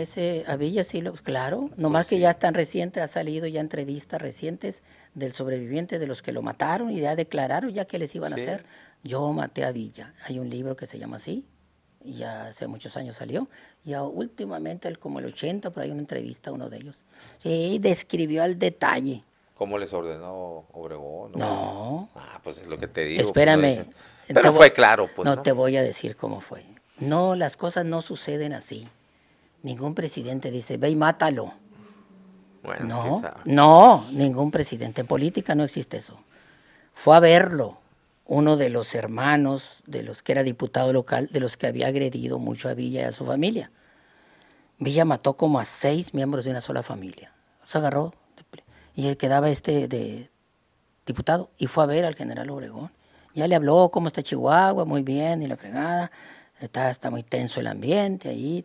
Villa sí, claro, nomás pues que ya están recientes, ha salido ya entrevistas recientes del sobreviviente de los que lo mataron y ya declararon ya que les iban a hacer. Yo maté a Villa. Hay un libro que se llama así, y ya hace muchos años salió, y últimamente, como el 80, por ahí una entrevista a uno de ellos. Sí, describió al detalle. ¿Cómo les ordenó Obregón? No. Pues es lo que te digo. Espérame. Pues pero fue claro, pues. No te voy a decir cómo fue. No, las cosas no suceden así. Ningún presidente dice, ve y mátalo. Bueno, no, ningún presidente. En política no existe eso. Fue a verlo uno de los hermanos, de los que era diputado local, de los que había agredido mucho a Villa y a su familia. Villa mató como a 6 miembros de una sola familia. Se agarró y él quedaba de diputado y fue a ver al general Obregón. Ya le habló cómo está Chihuahua, muy bien, y la fregada. Está muy tenso el ambiente ahí.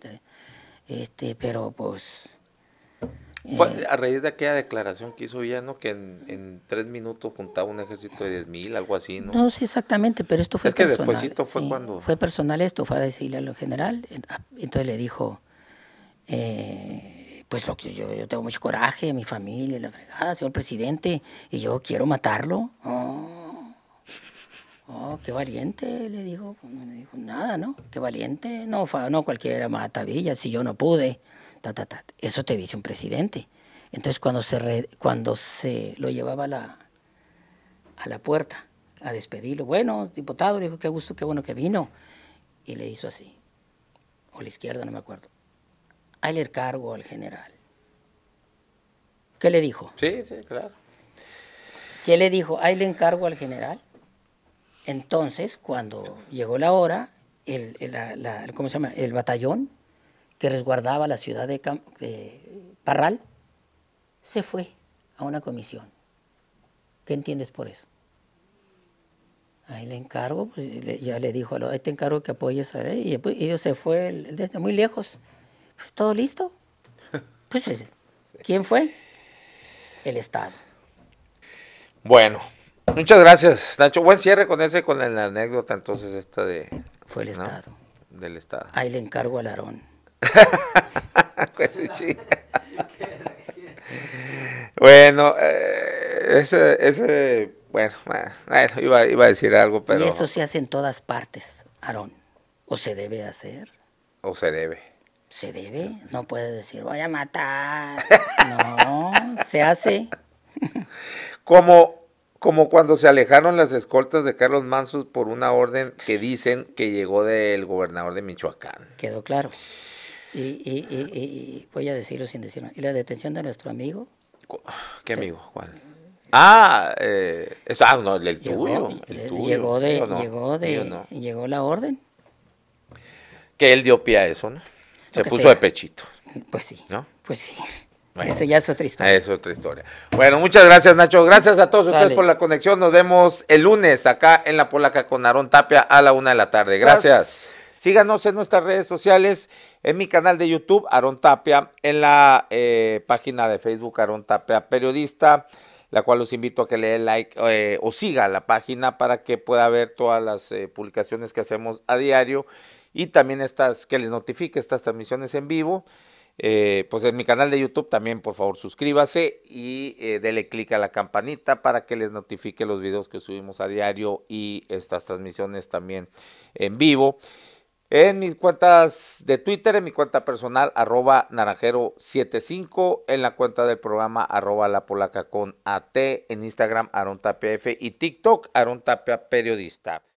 Pero pues... Fue a raíz de aquella declaración que hizo Villano que en 3 minutos juntaba un ejército de 10,000, algo así, ¿no? No, sí, exactamente, pero esto fue personal. Es que despuésito fue cuando... Fue personal esto, fue a decirle al general, entonces le dijo, pues lo que yo tengo mucho coraje, mi familia, la fregada, señor presidente, y yo quiero matarlo. Oh, qué valiente, le dijo. No le dijo nada, ¿no? Qué valiente. No cualquiera mata a Villa, si yo no pude. Eso te dice un presidente. Entonces cuando se lo llevaba a la puerta a despedirlo, bueno, diputado, le dijo, qué gusto, qué bueno que vino. Y le hizo así, o a la izquierda, no me acuerdo. Ahí le encargo al general. ¿Qué le dijo? Sí, claro. ¿Qué le dijo? Ahí le encargo al general. Entonces, cuando llegó la hora, ¿cómo se llama? El batallón que resguardaba la ciudad de Parral se fue a una comisión. ¿Qué entiendes por eso? Ahí le encargo, pues, ya le dijo, ahí te encargo que apoyes a él, y después ellos se fue desde muy lejos. Pues, ¿todo listo? Pues, ¿quién fue? El Estado. Bueno. Muchas gracias, Nacho. Buen cierre con la anécdota, entonces, esta de... Fue el Estado. Del Estado. Ahí le encargo al Aarón. Pues sí. Bueno, bueno, iba a decir algo, pero... Y eso se hace en todas partes, Aarón. ¿O se debe hacer? ¿O se debe? ¿Se debe? No puede decir, voy a matar. No, se hace. Como cuando se alejaron las escoltas de Carlos Manso por una orden que dicen que llegó del gobernador de Michoacán. Quedó claro. Y voy a decirlo sin decirlo. ¿Y la detención de nuestro amigo? ¿Qué amigo? ¿Cuál? No, el tuyo. Llegó la orden. Que él dio pie a eso, ¿no? Se puso de pechito. Pues sí. ¿No? Pues sí. Bueno, eso ya es otra historia. Es otra historia. Bueno, muchas gracias, Nacho. Gracias a todos ustedes por la conexión. Nos vemos el lunes acá en La Polaca con Aarón Tapia a la 1 de la tarde. Gracias. Síganos en nuestras redes sociales, en mi canal de YouTube, Aarón Tapia, en la página de Facebook, Aarón Tapia Periodista, la cual los invito a que le den like o siga la página para que pueda ver todas las publicaciones que hacemos a diario y también que les notifique estas transmisiones en vivo. Pues en mi canal de YouTube también, por favor, suscríbase y dele clic a la campanita para que les notifique los videos que subimos a diario y estas transmisiones también en vivo. En mis cuentas de Twitter, en mi cuenta personal, @naranjero75, en la cuenta del programa, @lapolaca con AT, en Instagram, Aarón Tapia F y TikTok, Aarón Tapia Periodista.